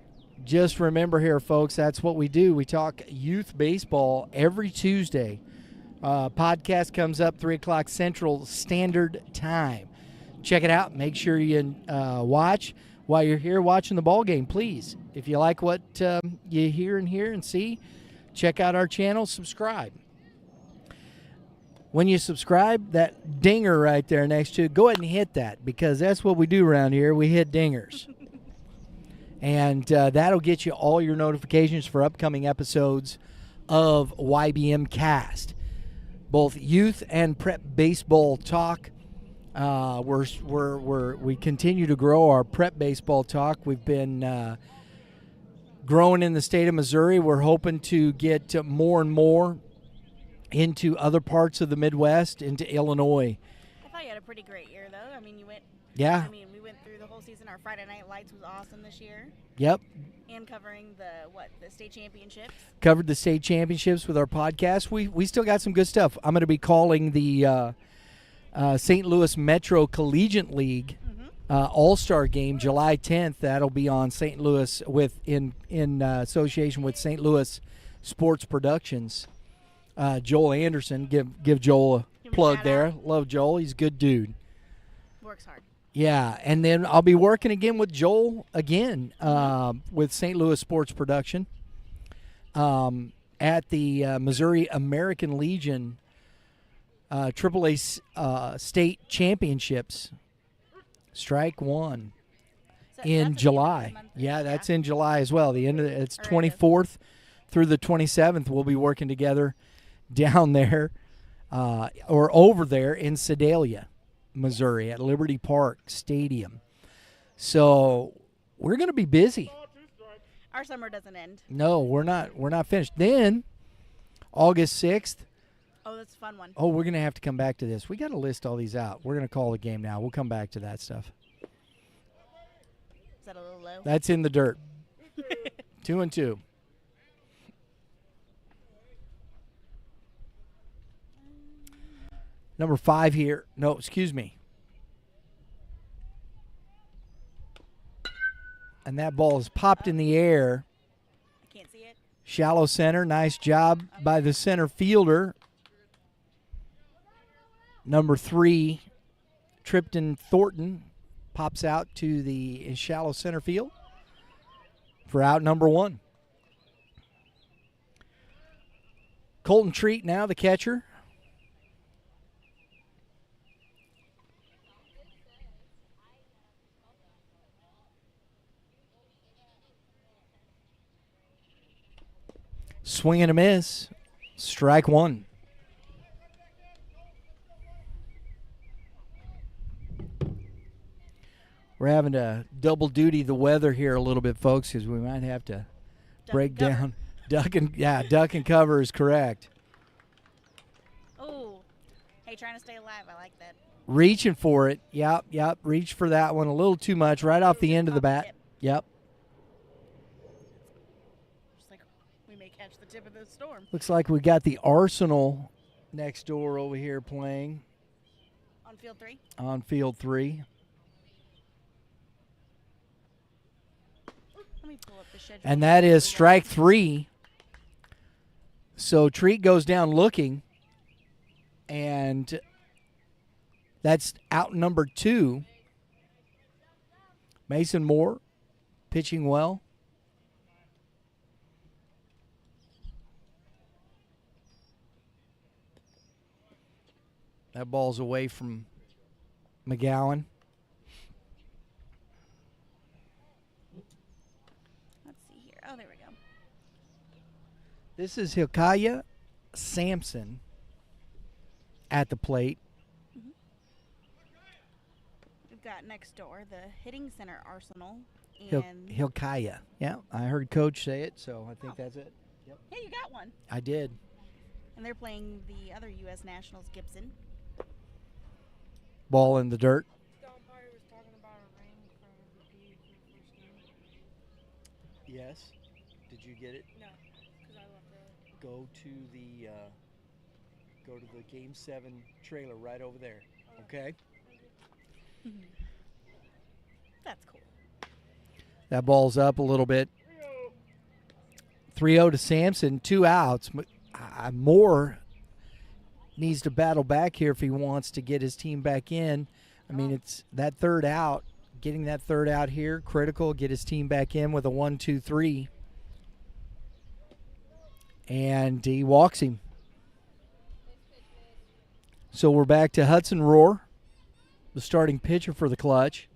Just remember here, folks, that's what we do. We talk youth baseball every Tuesday. Podcast comes up 3 o'clock Central Standard Time. Check it out. Make sure you watch while you're here watching the ball game, please. If you like what you hear and see, check out our channel. Subscribe. When you subscribe, that dinger right there next to it, go ahead and hit that because that's what we do around here. We hit dingers. And that'll get you all your notifications for upcoming episodes of YBMcast, both youth and prep baseball talk. We continue to grow our prep baseball talk. We've been growing in the state of Missouri. We're hoping to get more and more into other parts of the Midwest, into Illinois. I thought you had a pretty great year, though. I mean, Yeah. we went through the whole season. Our Friday Night Lights was awesome this year. Yep. And covering the state championships. Covered the state championships with our podcast. We still got some good stuff. I'm going to be calling the St. Louis Metro Collegiate League All-Star Game July 10th. That'll be on St. Louis in association with St. Louis Sports Productions. Joel Anderson, give Joel a plug there. Out. Love Joel. He's a good dude. Works hard. Yeah, and then I'll be working again with Joel with St. Louis Sports Production at the Missouri American Legion AAA State Championships. Strike one So in that's at the July. end of the month, Yeah, that's in July as well. It's Or end 24th through the 27th. We'll be working together down there or over there in Sedalia, Missouri at Liberty Park Stadium. So we're going to be busy. Our summer doesn't end. No, we're not finished. Then August 6th. Oh, that's a fun one. Oh, we're going to have to come back to this. We got to list all these out. We're going to call the game now. We'll come back to that stuff. low. That's in the dirt. 2-2. Number 5 here. No, excuse me. And that ball is popped in the air. I can't see it. Shallow center. Nice job by the center fielder. Number 3, Tripton Thornton, pops out to the shallow center field for out number 1. Colton Treat now the catcher. Swing and a miss. Strike 1. We're having to double duty the weather here a little bit, folks, because we might have to break down. Duck and cover is correct. Oh, hey, trying to stay alive. I like that. Reaching for it. Yep. Reach for that one a little too much right off the end of the bat. Yep. Just like we may catch the tip of the storm. Looks like we got the Arsenal next door over here playing. On field 3? On field 3. Let me pull up the schedule. And that is strike 3. So Treat goes down looking, and that's out number 2. Mason Moore pitching well. That ball's away from McGowan. Let's see here. Oh, there we go. This is Hilkiah Sampson at the plate. We've got next door the hitting center Arsenal. And Hilkiah. Yeah, I heard Coach say it, so I think that's it. Yep. Yeah, you got one. I did. And they're playing the other U.S. Nationals, Gibson. Ball in the dirt. The umpire was talking about a ring for MVP for the first game. Yes. Did you get it? No, because I left early. Go to the Game7 trailer right over there. Okay. That's cool. That ball's up a little bit. 3-0 to Sampson. 2 outs. Moore needs to battle back here if he wants to get his team back in. I mean, it's that third out. Getting that third out here, critical. Get his team back in with a 1-2-3. And he walks him. So we're back to Hudson Rohr, the starting pitcher for the Clutch.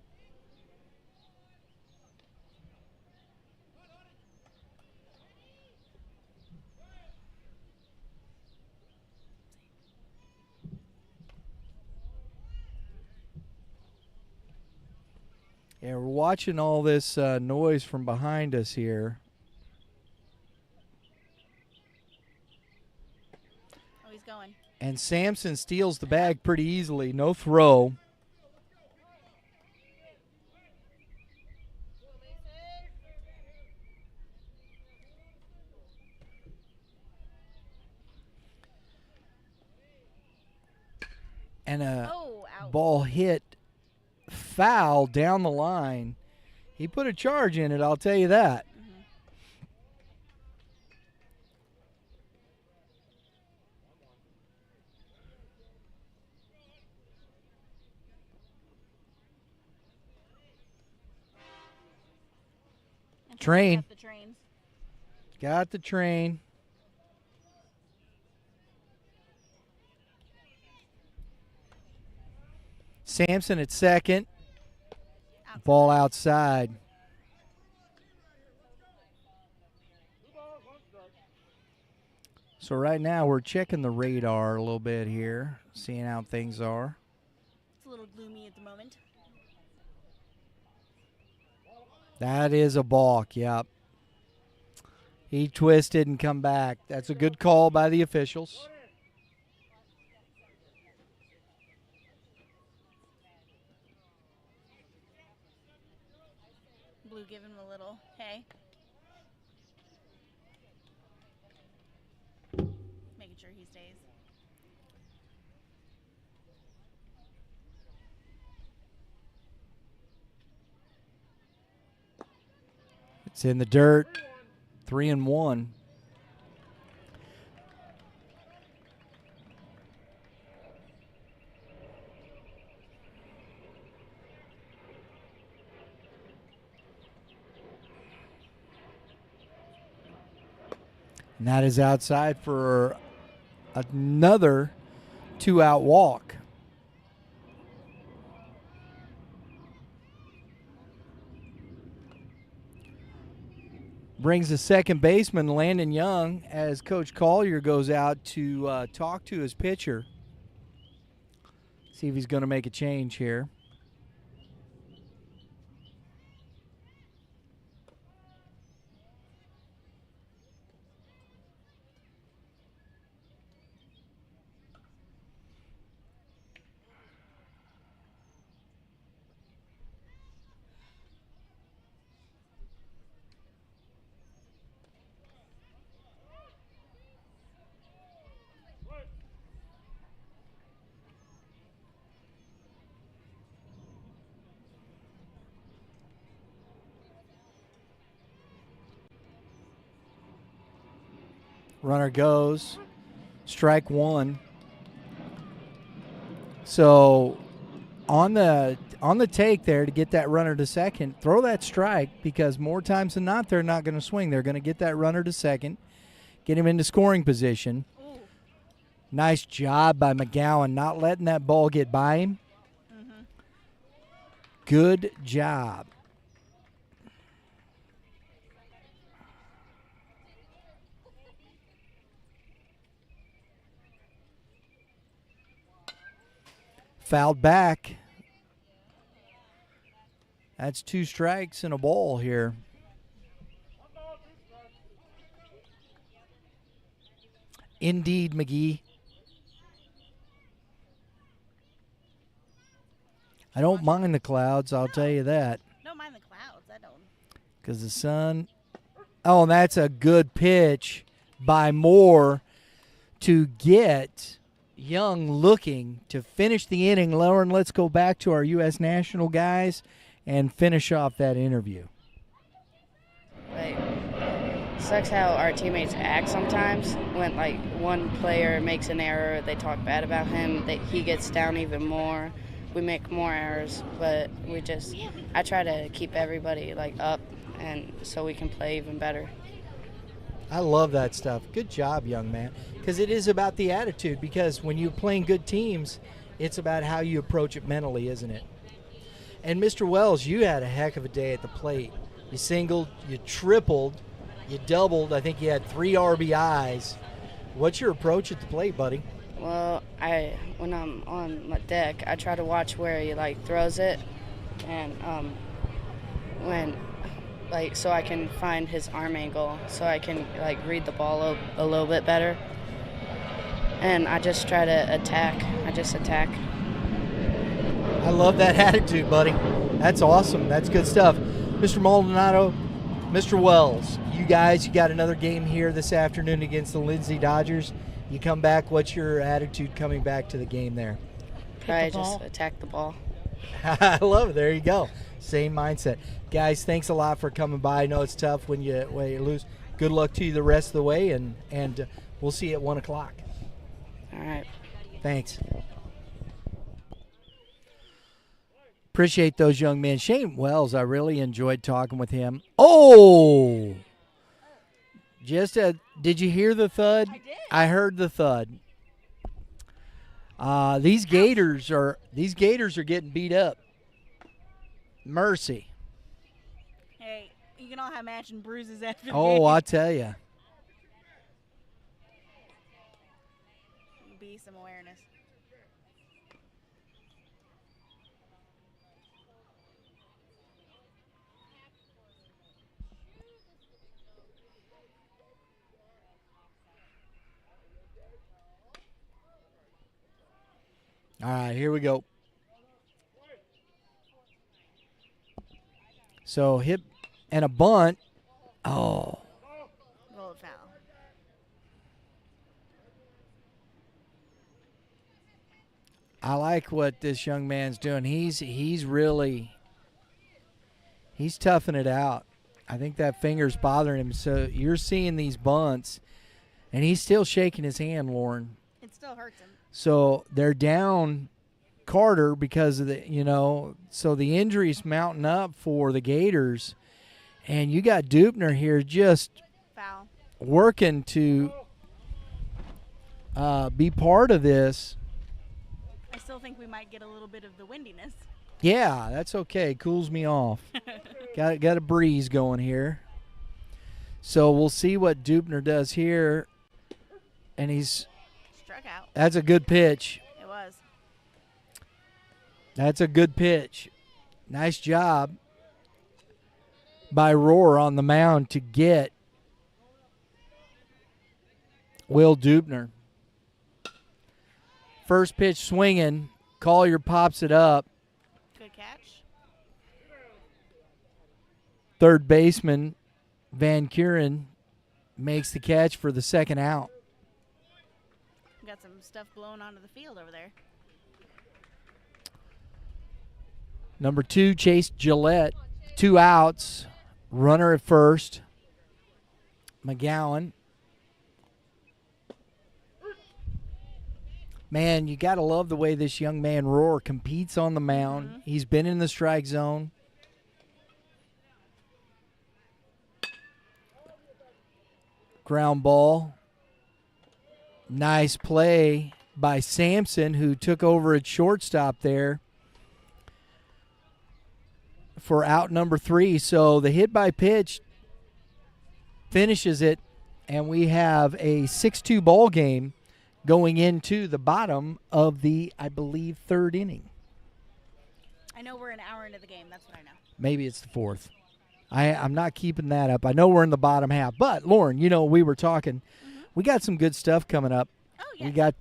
Yeah, we're watching all this noise from behind us here. Oh, he's going. And Sampson steals the bag pretty easily. No throw. And a ball hit foul down the line. He put a charge in it, I'll tell you that. Train. Got the train. Sampson at second. Ball outside. So right now we're checking the radar a little bit here, seeing how things are. It's a little gloomy at the moment. That is a balk, yep. He twisted and come back. That's a good call by the officials. Blue Lou give him a little, hey. Making sure he stays. It's in the dirt. 3-1. And that is outside for another 2-out walk. Brings the second baseman, Landon Young, as Coach Collier goes out to talk to his pitcher. See if he's going to make a change here. Runner goes. Strike one. So on the take there to get that runner to second, throw that strike because more times than not they're not going to swing. They're going to get that runner to second, get him into scoring position. Ooh. Nice job by McGowan not letting that ball get by him. Mm-hmm. Good job. Fouled back. That's 2 strikes and a ball here. Indeed, McGee. I don't mind the clouds, I'll tell you that. Don't mind the clouds. I don't. Because the sun. Oh, and that's a good pitch by Moore to get Young looking to finish the inning. Lauren, let's go back to our U.S. national guys and finish off that interview. Like, sucks how our teammates act sometimes. When like one player makes an error, they talk bad about him. He gets down even more. We make more errors, but I try to keep everybody like up, and so we can play even better. I love that stuff. Good job, young man. Because it is about the attitude. Because when you're playing good teams, it's about how you approach it mentally, isn't it? And Mr. Wells, you had a heck of a day at the plate. You singled, you tripled, you doubled. I think you had 3 RBIs. What's your approach at the plate, buddy? Well, when I'm on my deck, I try to watch where he like throws it, and so I can find his arm angle, so I can like read the ball a little bit better. And I just try to attack. I just attack. I love that attitude, buddy. That's awesome. That's good stuff. Mr. Maldonado, Mr. Wells, you guys, you got another game here this afternoon against the Lindsay Dodgers. You come back, what's your attitude coming back to the game there? Probably just attack the ball. I love it. There you go. Same mindset. Guys, thanks a lot for coming by. I know it's tough when you lose. Good luck to you the rest of the way, and we'll see you at 1 o'clock. All right. Thanks. Appreciate those young men. Shane Wells, I really enjoyed talking with him. Oh! Did you hear the thud? I did. I heard the thud. These Gators are getting beat up. Mercy. Hey, you can all have matching bruises after the Oh, game. I tell you. Be some awareness. All right, here we go. So and a bunt. Oh. Rolled foul. I like what this young man's doing. He's toughing it out. I think that finger's bothering him. So you're seeing these bunts, and he's still shaking his hand, Lauren. It still hurts him. So they're down Carter because of so the injury's mounting up for the Gators, and you got Dupner here just Foul. working to be part of this. I still think we might get a little bit of the windiness. Yeah, that's okay. Cools me off. got a breeze going here. So we'll see what Dupner does here, and he's Struck out. that's a good pitch. It was. That's a good pitch. Nice job by Rohr on the mound to get Will Dupner. First pitch swinging. Collier pops it up. Good catch. Third baseman Van Kuren makes the catch for the second out. Got some stuff blown onto the field over there. Number 2, Chase Gillette. 2 outs. Runner at first. McGowan. Man, you got to love the way this young man Rohr competes on the mound. Mm-hmm. He's been in the strike zone. Ground ball. Nice play by Sampson, who took over at shortstop there for out number 3. So the hit by pitch finishes it, and we have a 6-2 ball game going into the bottom of the, I believe, 3rd inning. I know we're an hour into the game. That's what I know. Maybe it's the 4th. I'm not keeping that up. I know we're in the bottom half. But, Lauren, we were talking. Mm-hmm. We got some good stuff coming up. Oh, yeah. We got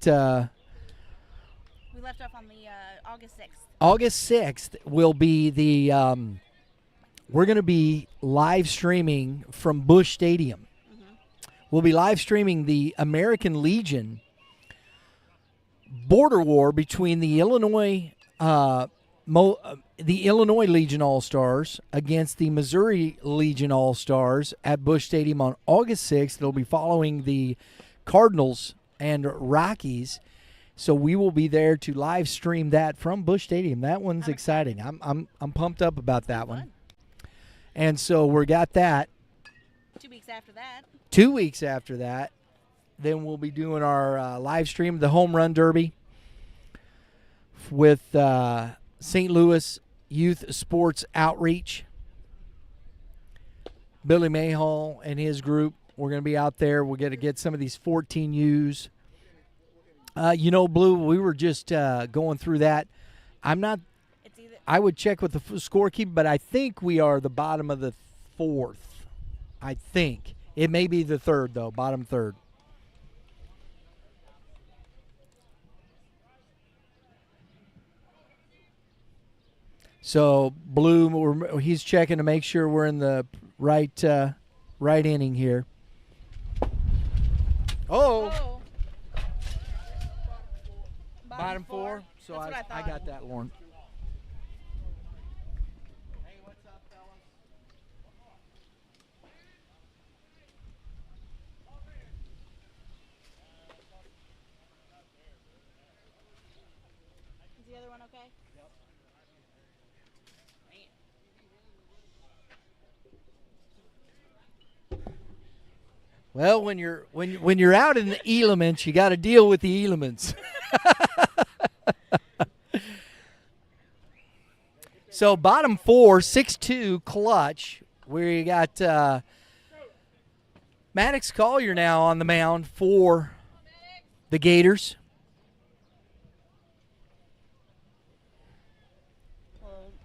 We left off on the August 6th. August 6th will be the we're going to be live streaming from Busch Stadium. Mm-hmm. We'll be live streaming the American Legion border war between the Illinois Legion All-Stars against the Missouri Legion All-Stars at Busch Stadium on August 6th. It'll be following the Cardinals and Rockies. So we will be there to live stream that from Busch Stadium. That one's exciting. I'm pumped up about that one. And so we got that. 2 weeks after that. 2 weeks after that, then we'll be doing our live stream, the Home Run Derby, with St. Louis Youth Sports Outreach. Billy Mayhall and his group, we're going to be out there. We're going to get some of these 14Us. Blue, we were just going through that. I would check with the scorekeeper, but I think we are the bottom of the 4th. I think. It may be the 3rd, though, bottom 3rd. So, Blue, he's checking to make sure we're in the right inning here. Oh! Bottom 4? So I got that, Lauren. Hey, what's up, fellas? Is the other one okay? Yep. Well, when you're out in the elements, you got to deal with the elements. So bottom 4, 6-2 clutch. We got Maddox Collier now on the mound for the Gators.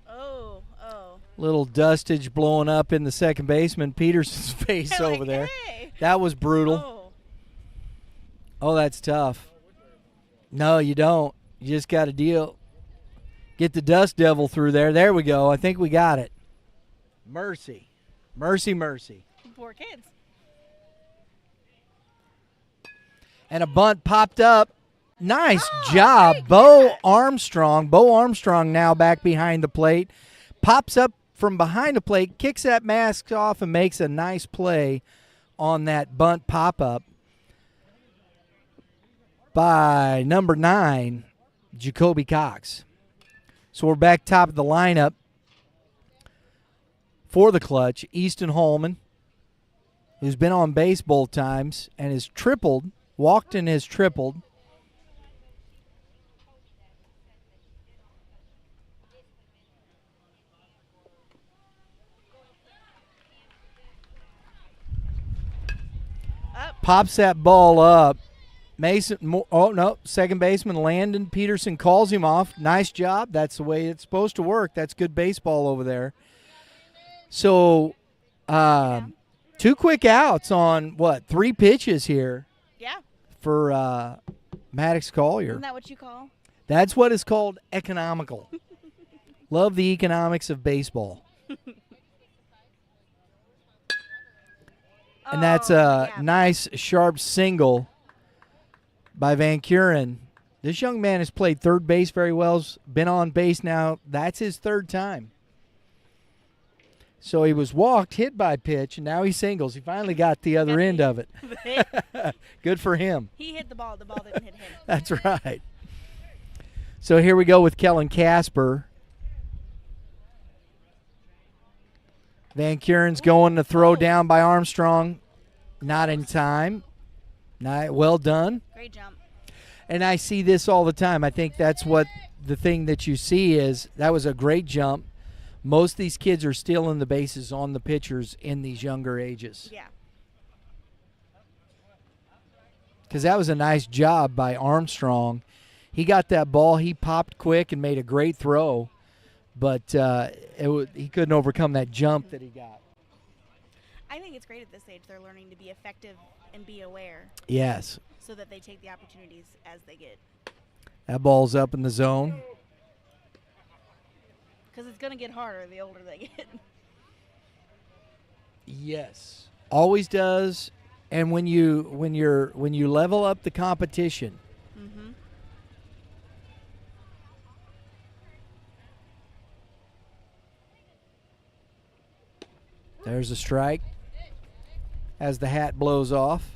Oh. Little dustage blowing up in the second baseman Peterson's face over there. Hey. That was brutal. Oh, that's tough. No, you don't. You just got to get the dust devil through there. There we go. I think we got it. Mercy. Mercy, mercy. Poor kids. And a bunt popped up. Nice job, Bo Armstrong. Bo Armstrong now back behind the plate. Pops up from behind the plate, kicks that mask off, and makes a nice play on that bunt pop-up by number 9, Jacoby Cox. So we're back top of the lineup for the clutch. Easton Holman, who's been on base both times and has tripled, walked and has tripled. Pops that ball up. Second baseman Landon Peterson calls him off. Nice job. That's the way it's supposed to work. That's good baseball over there. So, 2 quick outs on, 3 pitches here Yeah. for Maddox Collier. Isn't that what you call? That's what is called economical. Love the economics of baseball. And that's a nice, sharp single by Van Kuren. This young man has played third base very well, been on base now. That's his 3rd time. So he was walked, hit by pitch, and now he singles. He finally got the other end of it. Good for him. He hit the ball didn't hit him. That's right. So here we go with Kellen Casper. Van Kuren's going to throw down by Armstrong. Not in time. Well done. Great jump. And I see this all the time. I think that's what the thing that you see is that was a great jump. Most of these kids are stealing the bases on the pitchers in these younger ages. Yeah. Because that was a nice job by Armstrong. He got that ball. He popped quick and made a great throw. But he couldn't overcome that jump that he got. I think it's great at this age. They're learning to be effective and be aware Yes. so that they take the opportunities as they get. That ball's up in the zone. Because it's going to get harder the older they get. Yes. Always does. And when you level up the competition, Mm-hmm. there's a strike as the hat blows off.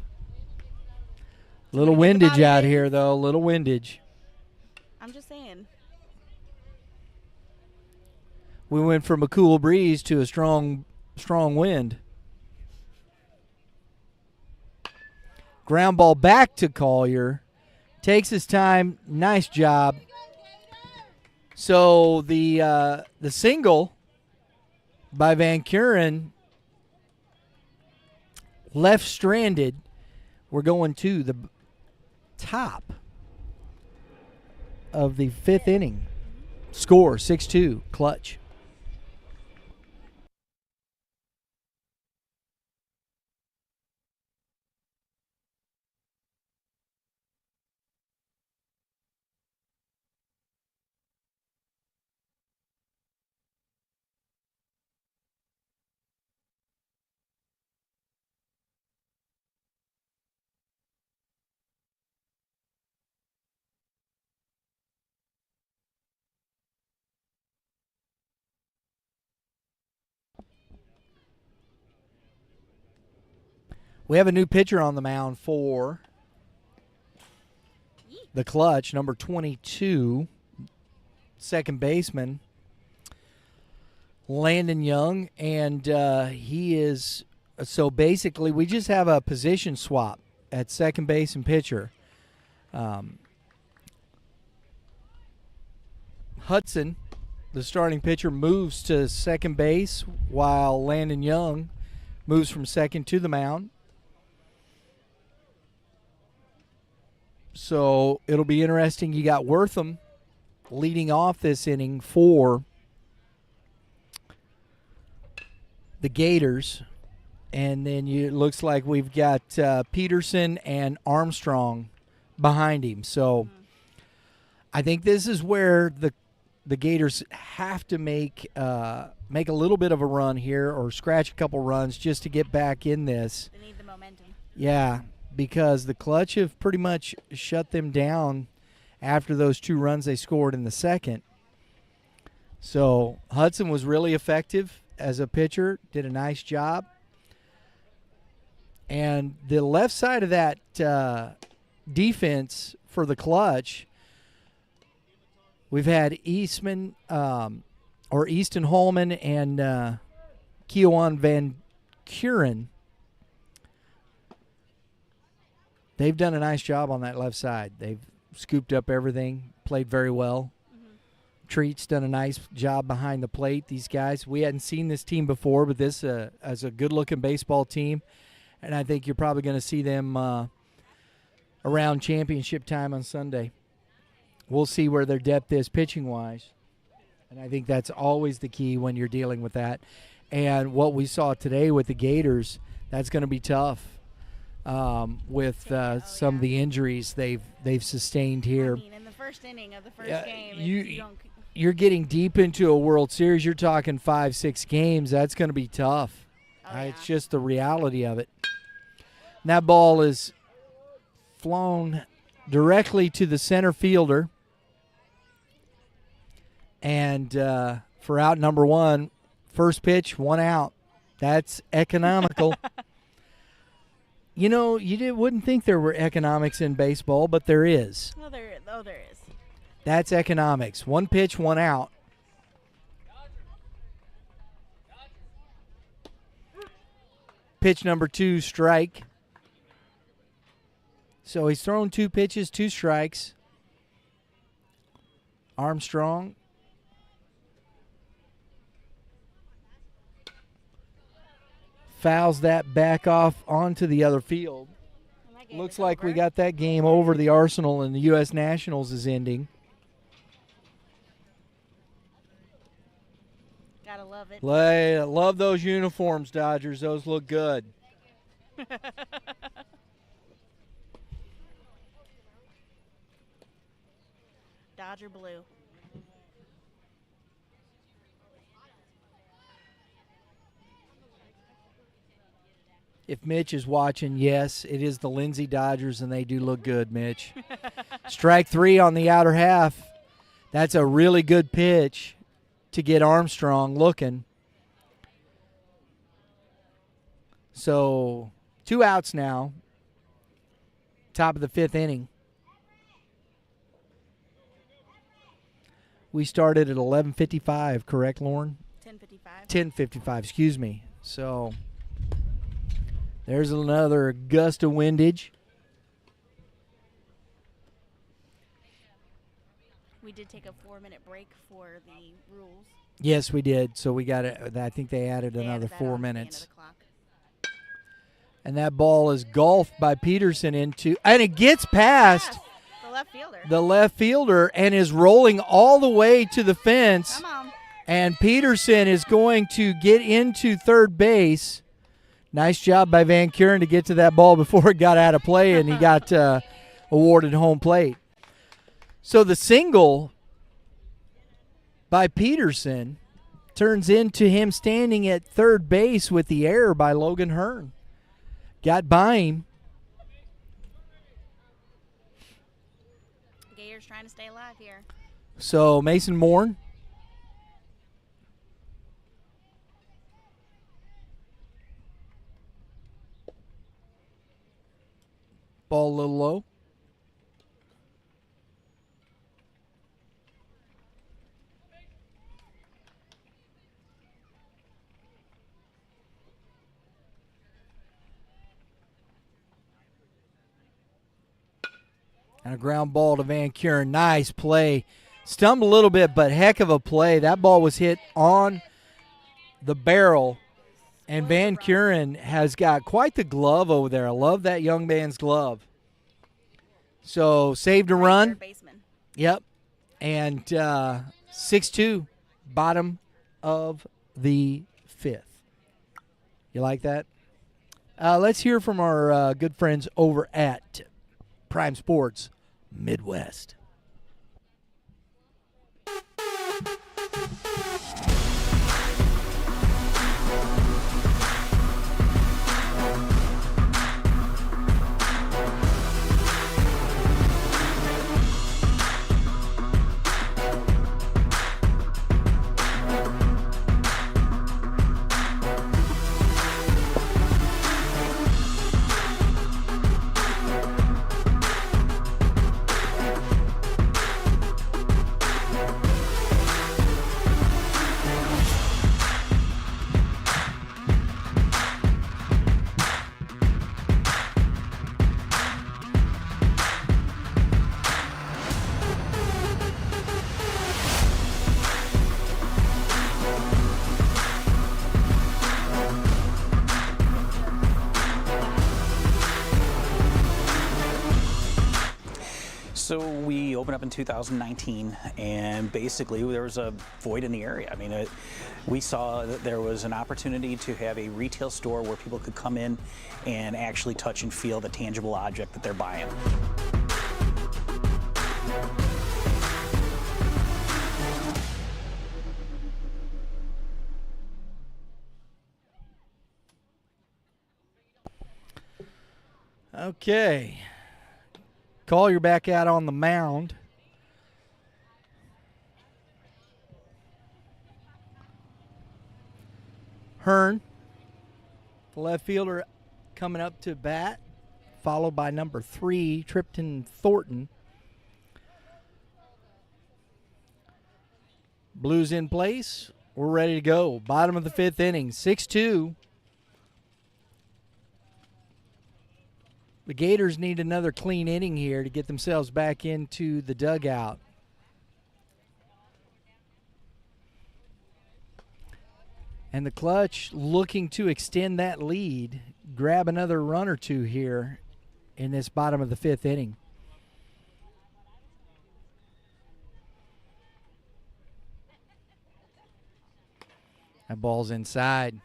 Little windage out here, though. Little windage. I'm just saying. We went from a cool breeze to a strong wind. Ground ball back to Collier. Takes his time. Nice job. So the single by Van Kuren left stranded. We're going to the top of the 5th inning. Score 6-2, clutch. We have a new pitcher on the mound for the clutch, number 22, second baseman, Landon Young. And he is, so basically we just have a position swap at second base and pitcher. Hudson, the starting pitcher, moves to second base while Landon Young moves from second to the mound. So it'll be interesting. You got Wortham leading off this inning for the Gators. And then it looks like we've got Peterson and Armstrong behind him. So I think this is where the Gators have to make a little bit of a run here or scratch a couple runs just to get back in this. They need the momentum. Yeah, because the Clutch have pretty much shut them down after those 2 runs they scored in the second. So Hudson was really effective as a pitcher, did a nice job. And the left side of that defense for the Clutch, we've had Easton Holman and Keowan Van Kuren. They've done a nice job on that left side. They've scooped up everything, played very well. Treat's done a nice job behind the plate. These guys, we hadn't seen this team before, but this is a good-looking baseball team, and I think you're probably going to see them around championship time on Sunday. We'll see where their depth is pitching-wise, and I think that's always the key when you're dealing with that. And what we saw today with the Gators, that's going to be tough with some of the injuries they've sustained here. I mean, in the first inning of the first game, you're getting deep into a World Series. You're talking 5-6 games. That's going to be tough. It's just the reality of it. And that ball is flown directly to the center fielder. And for out number 1, first pitch, 1 out. That's economical. You know, wouldn't think there were economics in baseball, but there is. Oh, there is. That's economics. 1 pitch, 1 out. Pitch number 2, strike. So he's thrown 2 pitches, 2 strikes. Armstrong. Fouls that back off onto the other field. Looks like we got that game over. The Arsenal and the U.S. Nationals is ending. Gotta love it. Love those uniforms, Dodgers. Those look good. Dodger blue. If Mitch is watching, yes, it is the Lindsay Dodgers, and they do look good, Mitch. Strike 3 on the outer half. That's a really good pitch to get Armstrong looking. So 2 outs now. Top of the 5th inning. We started at 11:55, correct, Lauren? 10:55. 10:55, excuse me. So there's another gust of windage. We did take a 4-minute break for the rules. Yes, we did. So we got it. I think they added another added that 4 on at the end of minutes. the clock. And that ball is golfed by Peterson into, and it gets past The left fielder. and is rolling all the way to the fence. Come on. And Peterson is going to get into third base. Nice job by Van Kuren to get to that ball before it got out of play, and he got awarded home plate. So the single by Peterson turns into him standing at third base with the error by Logan Hearn. Got by him. Gators trying to stay alive here. So Mason Moore. Ball a little low. And a ground ball to Van Kuren. Nice play. Stumbled a little bit, but heck of a play. That ball was hit on the barrel. And Van Kuren has got quite the glove over there. I love that young man's glove. So saved a run. Third baseman. Yep. And 6-2, bottom of the 5th. You like that? Let's hear from our good friends over at Prime Sports Midwest. we opened up in 2019, and basically there was a void in the area. I mean, we saw that there was an opportunity to have a retail store where people could come in and actually touch and feel the tangible object that they're buying. Okay. Collier back out on the mound. Hearn, the left fielder, coming up to bat, followed by number 3, Tripton Thornton. Blues in place. We're ready to go. Bottom of the 5th inning, 6-2. The Gators need another clean inning here to get themselves back into the dugout. And the Clutch looking to extend that lead, grab another run or two here in this bottom of the 5th inning. That ball's inside.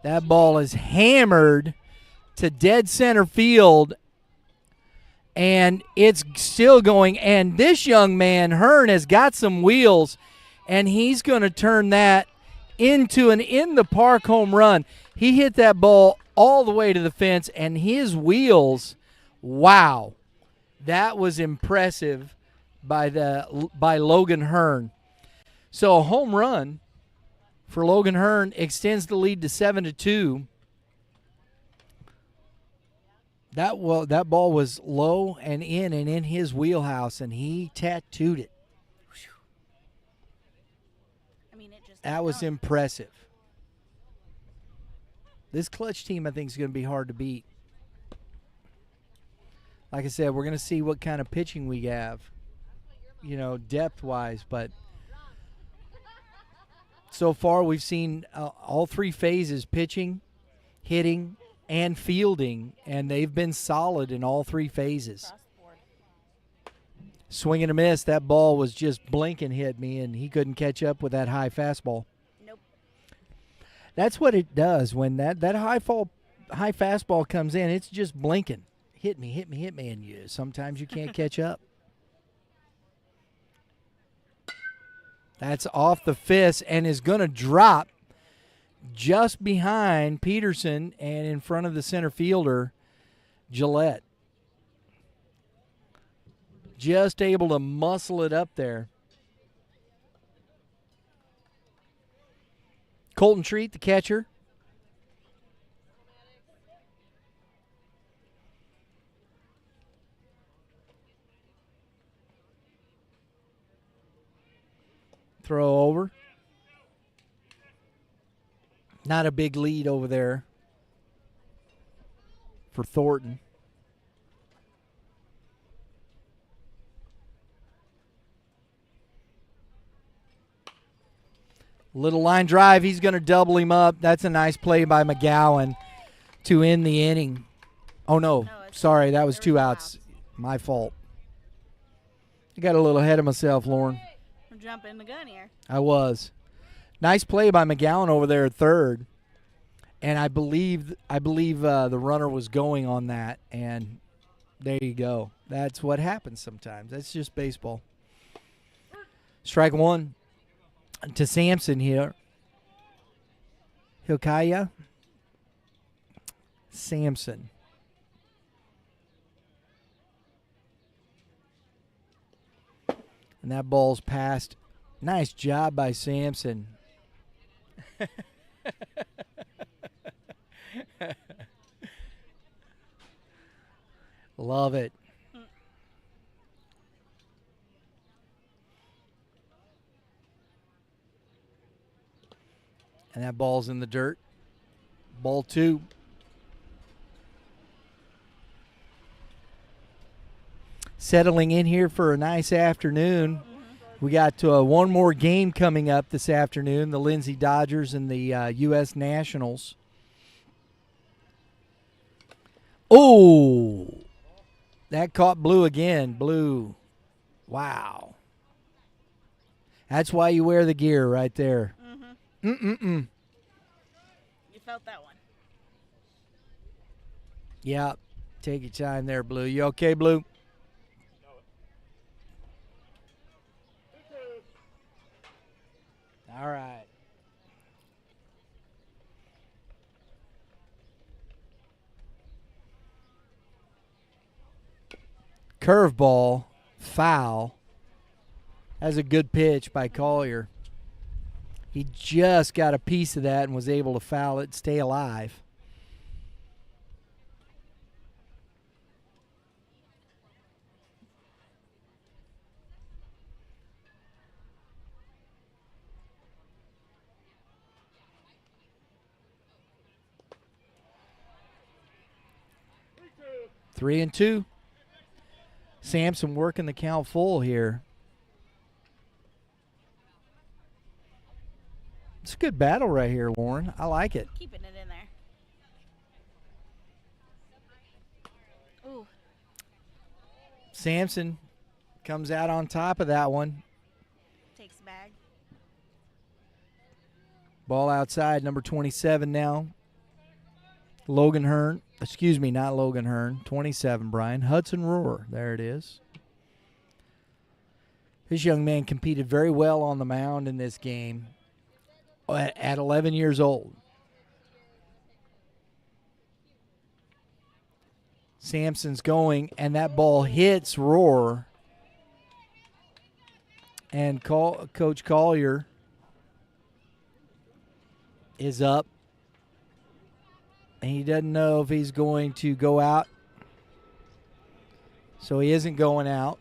That ball is hammered to dead center field, and it's still going. And this young man, Hearn, has got some wheels, and he's going to turn that into an in-the-park home run. He hit that ball all the way to the fence, and his wheels, wow, that was impressive by Logan Hearn. So a home run for Logan Hearn extends the lead to 7-2. That ball was low and in his wheelhouse, and he tattooed it. I mean, it just That was impressive. This Clutch team, I think, is going to be hard to beat. Like I said, we're going to see what kind of pitching we have, depth-wise, but so far, we've seen all 3 phases, pitching, hitting, and fielding, and they've been solid in all 3 phases. Swing and a miss. That ball was just blinking, hit me, and he couldn't catch up with that high fastball. Nope. That's what it does. When that high fastball comes in, it's just blinking. Hit me, and sometimes you can't catch up. That's off the fist and is going to drop just behind Peterson and in front of the center fielder, Gillette. Just able to muscle it up there. Colton Treat, the catcher. Throw over. Not a big lead over there for Thornton. Little line drive. He's going to double him up. That's a nice play by McGowan to end the inning. Oh, no. Sorry, that was 2 outs. My fault. I got a little ahead of myself, Lauren. Jumping the gun here. I was. Nice play by McGowan over there at third, and I believe the runner was going on that, and there you go. That's what happens sometimes. That's just baseball. Strike 1 to Sampson here. Hilkiah Sampson. And that ball's passed. Nice job by Sampson. Love it. And that ball's in the dirt. Ball 2. settling in here for a nice afternoon. We got one more game coming up this afternoon, the Lindsay Dodgers and the U.S. Nationals. Oh, that caught Blue again. Blue. Wow. That's why you wear the gear right there. You felt that one. Yeah. Take your time there, Blue. You okay, Blue? All right. Curveball, foul. That's a good pitch by Collier. He just got a piece of that and was able to foul it, stay alive. Three and two. Sampson working the count full here. It's a good battle right here, Lauren. I like it. Keeping it in there. Ooh. Sampson comes out on top of that one. Takes the bag. Ball outside, number 27 now. Logan Hearn. Excuse me, not Logan Hearn. 27, Brian. Hudson Rohr. There it is. This young man competed very well on the mound in this game at 11 years old. Sampson's going, and that ball hits Rohr. And Coach Collier is up. And he doesn't know if he's going to go out. So he isn't going out.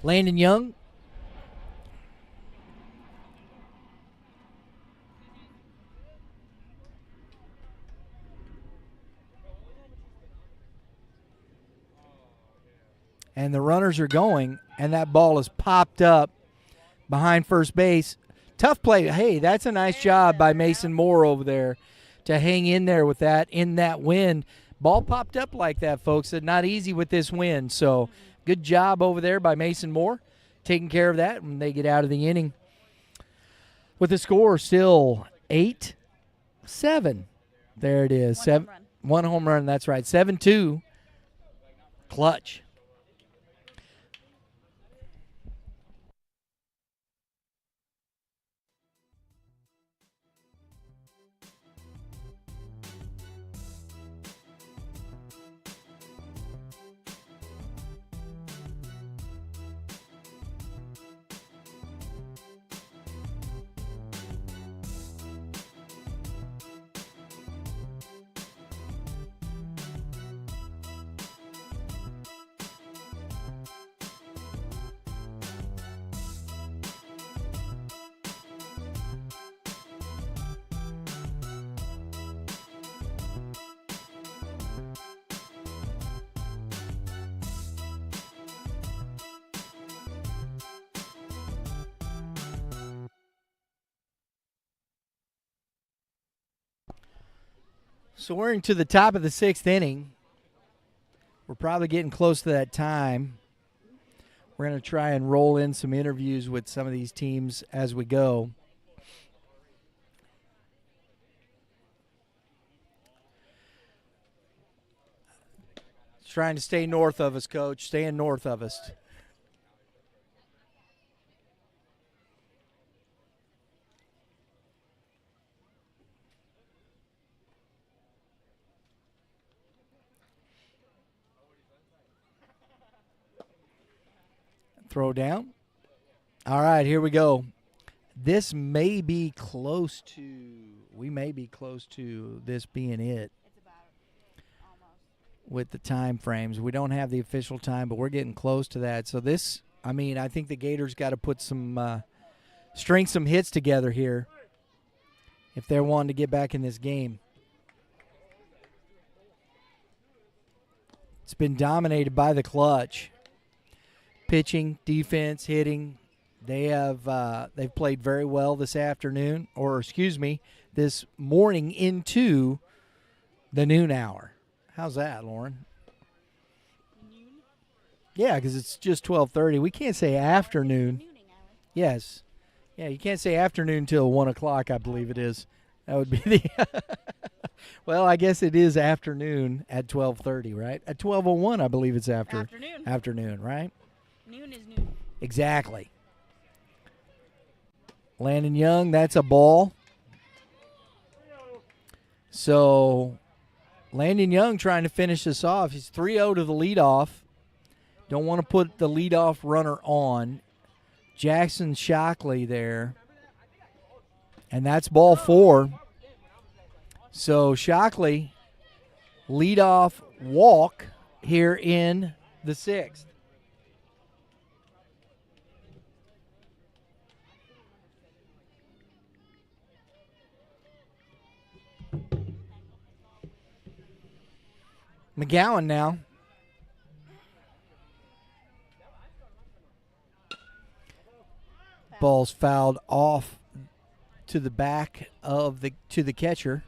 Landon Young. And the runners are going, and that ball is popped up behind first base. Tough play. Hey, that's a nice job by Mason Moore over there to hang in there with that in that wind. Ball popped up like that, folks. It's not easy with this wind. So good job over there by Mason Moore taking care of that when they get out of the inning. With the score still 8-7. There it is. One home run, that's right. 7-2. Clutch. So we're into the top of the sixth inning. We're probably getting close to that time. We're going to try and roll in some interviews with some of these teams as we go. Trying to stay north of us, Coach. Staying north of us. Throw down. All right, here we go. This may be close to, we may be close to this being it. It's about almost. With the time frames. We don't have the official time, but we're getting close to that. So this, I mean, I think the Gators got to put some, string some hits together here if they're wanting to get back in this game. It's been dominated by the clutch. Pitching, defense, hitting. They've played very well this afternoon, or excuse me, this morning into the noon hour. How's that, Lauren? Yeah, because it's just 12:30. We can't say afternoon. Yes. Yeah, you can't say afternoon till 1 o'clock, I believe it is. That would be the well, I guess it is afternoon at 12:30, right? At 12:01, I believe it's afternoon, right? Noon is noon. Exactly. Landon Young, that's a ball. So Landon Young trying to finish this off. He's 3-0 to the leadoff. Don't want to put the leadoff runner on. Jackson Shockley there. And that's ball 4. So Shockley, leadoff walk here in the 6th. McGowan now. Ball's fouled off to the back of the catcher.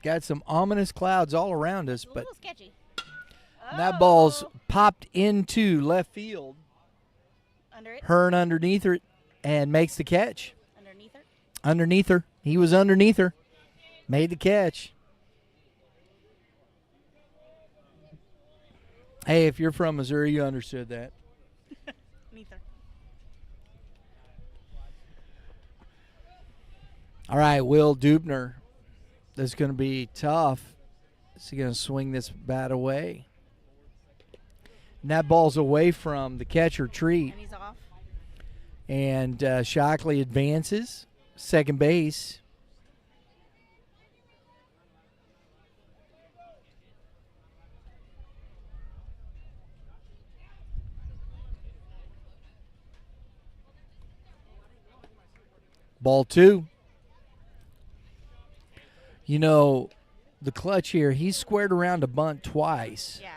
Got some ominous clouds all around us, but Sketchy. that ball's popped into left field. Under it. Hearn underneath her and makes the catch. Underneath her. Underneath her. He was underneath her. Made the catch. Hey, if you're from Missouri, you understood that. Neither. All right, Will Dubner. That's going to be tough. Is he going to swing this bat away? And that ball's away from the catcher, Treat. And he's off. And Shockley advances. Second base. Ball 2. You know, the clutch here, he's squared around a bunt twice. Yeah.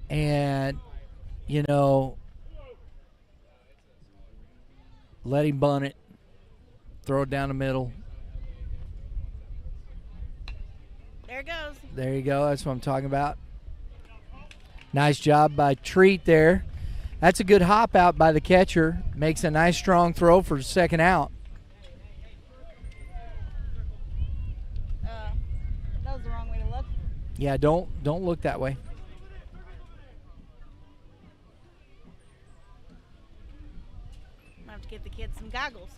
And, you know, let him bunt it. Throw it down the middle. There it goes. There you go. That's what I'm talking about. Nice job by Treat there. That's a good hop out by the catcher. Makes a nice strong throw for second out. That was the wrong way to look. Yeah, don't look that way. I have to get the kids some goggles.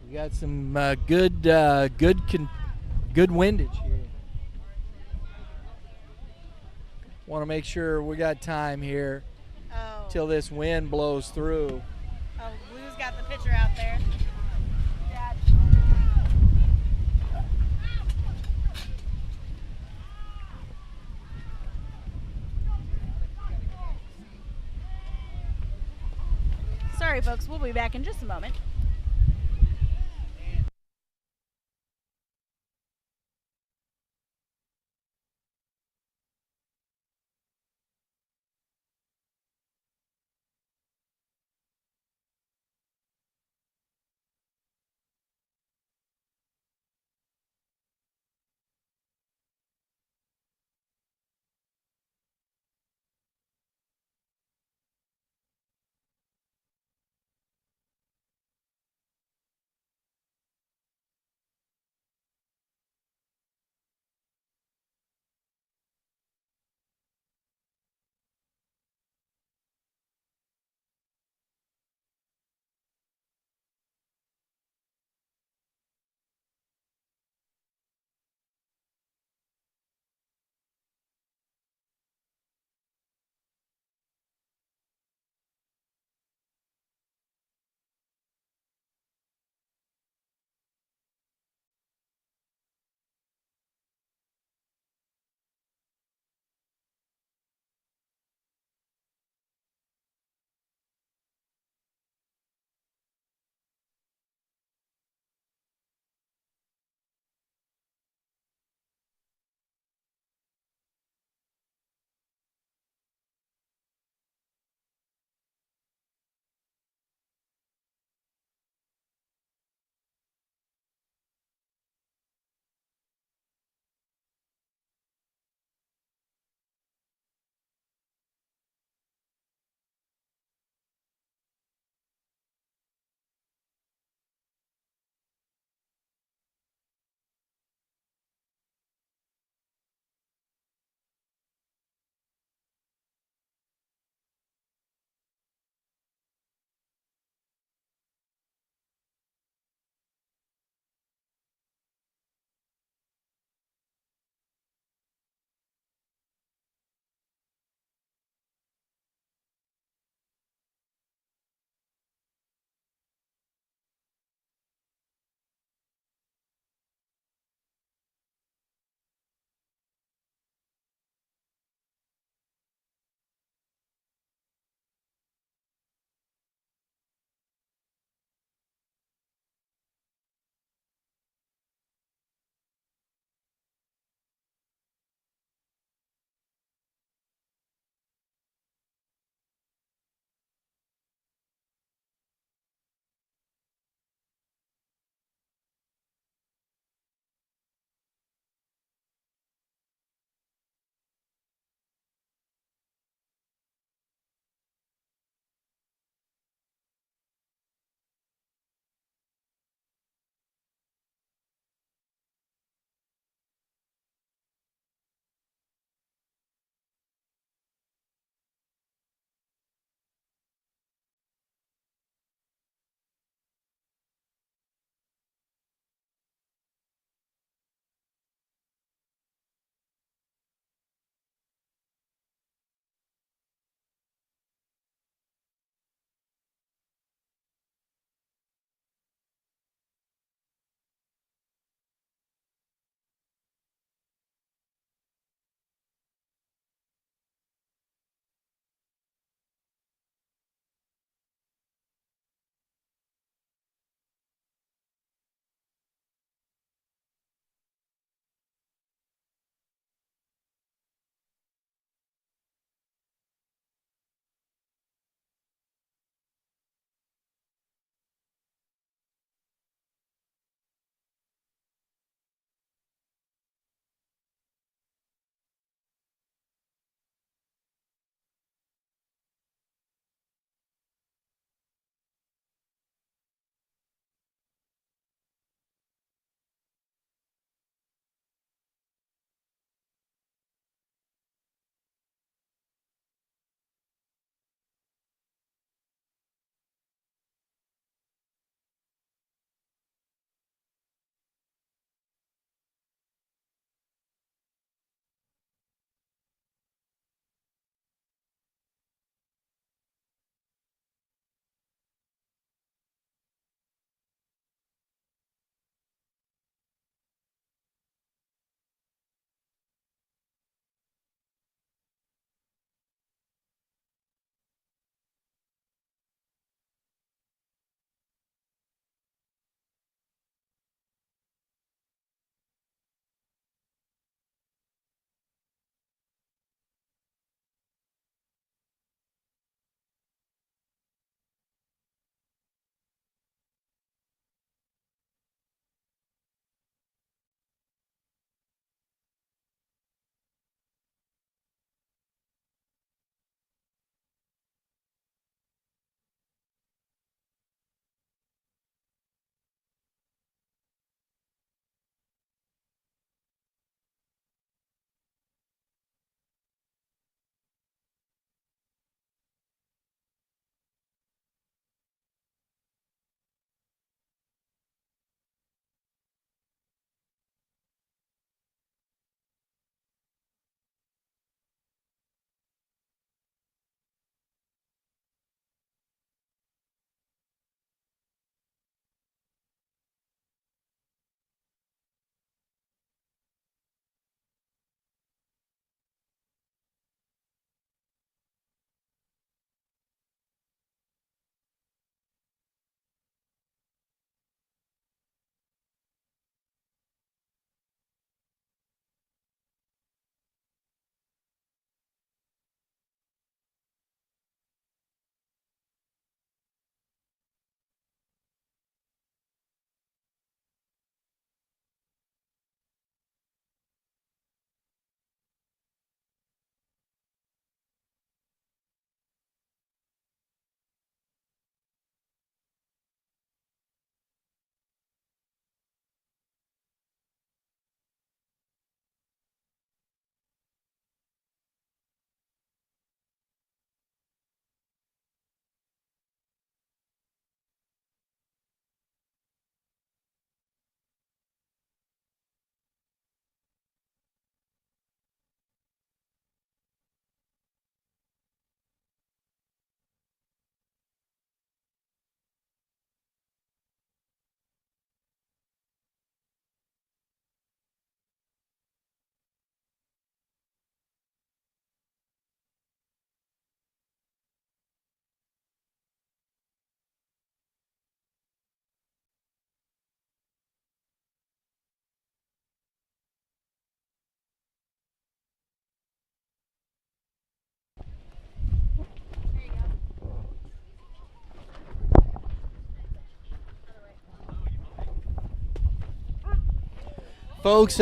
We got some good windage here. Want to make sure we got time here till this wind blows through. Oh, Blue's got the pitcher out there. Dad. Sorry, folks. We'll be back in just a moment. Folks,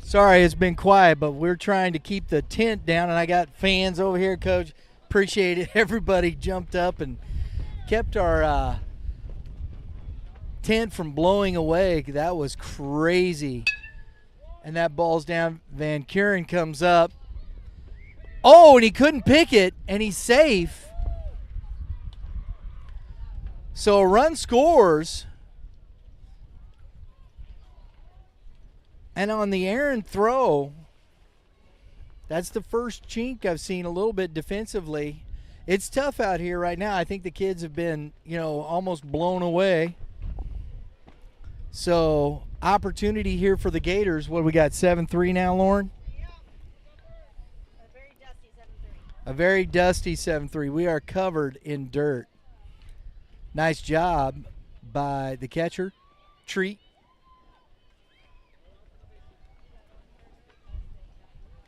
sorry it's been quiet, but we're trying to keep the tent down, and I got fans over here, Coach. Appreciate it. Everybody jumped up and kept our tent from blowing away. That was crazy. And that ball's down. Van Kuren comes up. Oh, and he couldn't pick it, and he's safe. So a run scores. And on the errant throw, that's the first chink I've seen a little bit defensively. It's tough out here right now. I think the kids have been, almost blown away. So opportunity here for the Gators. What, we got 7-3 now, Lauren? A very dusty 7-3. We are covered in dirt. Nice job by the catcher, Treat.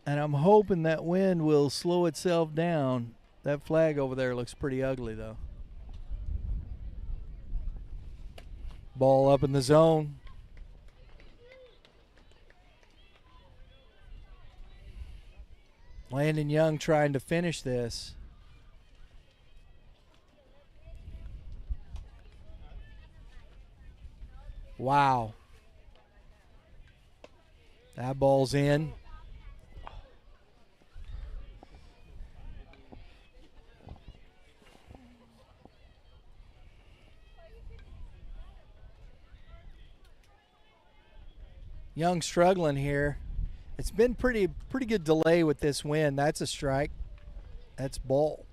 And I'm hoping that wind will slow itself down. That flag over there looks pretty ugly, though. Ball up in the zone. Landon Young trying to finish this. Wow. That ball's in. Young struggling here. It's been pretty good delay with this win. That's a strike. That's ball.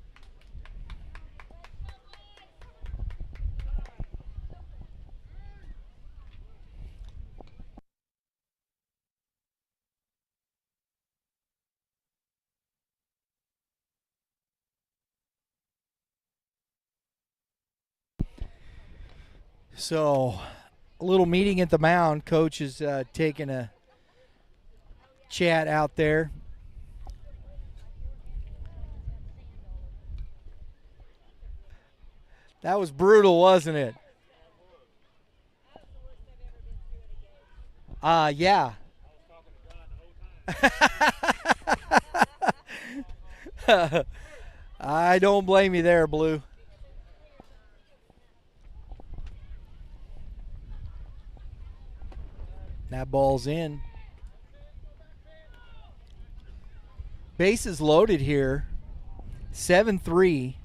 So, a little meeting at the mound. Coach is taking a chat out there. That was brutal, wasn't it? Yeah. I don't blame you there, Blue. That ball's in. Bases loaded here. 7-3.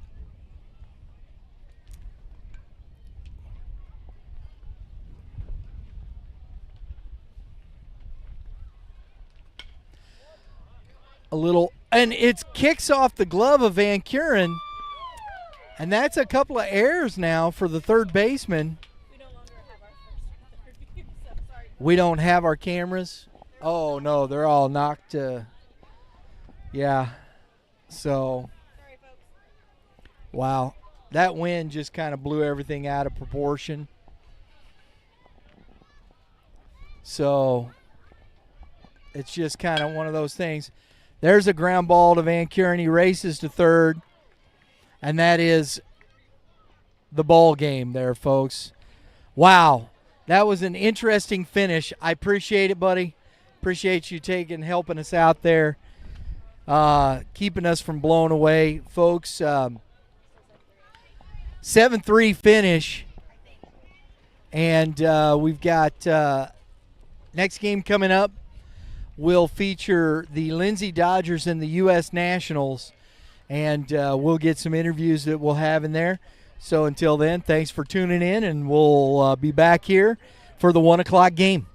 A little, and it kicks off the glove of Van Kuren. And that's a couple of errors now for the third baseman. We don't have our cameras. Oh, no, they're all knocked. Yeah. So, wow. That wind just kind of blew everything out of proportion. So, it's just kind of one of those things. There's a ground ball to Van Kuren. He races to third. And that is the ball game there, folks. Wow. That was an interesting finish. I appreciate it, buddy. Appreciate you helping us out there, keeping us from blowing away. Folks, 7-3 finish. And we've got next game coming up. Will feature the Lindsay Dodgers and the U.S. Nationals. And we'll get some interviews that we'll have in there. So until then, thanks for tuning in, and we'll be back here for the 1 o'clock game.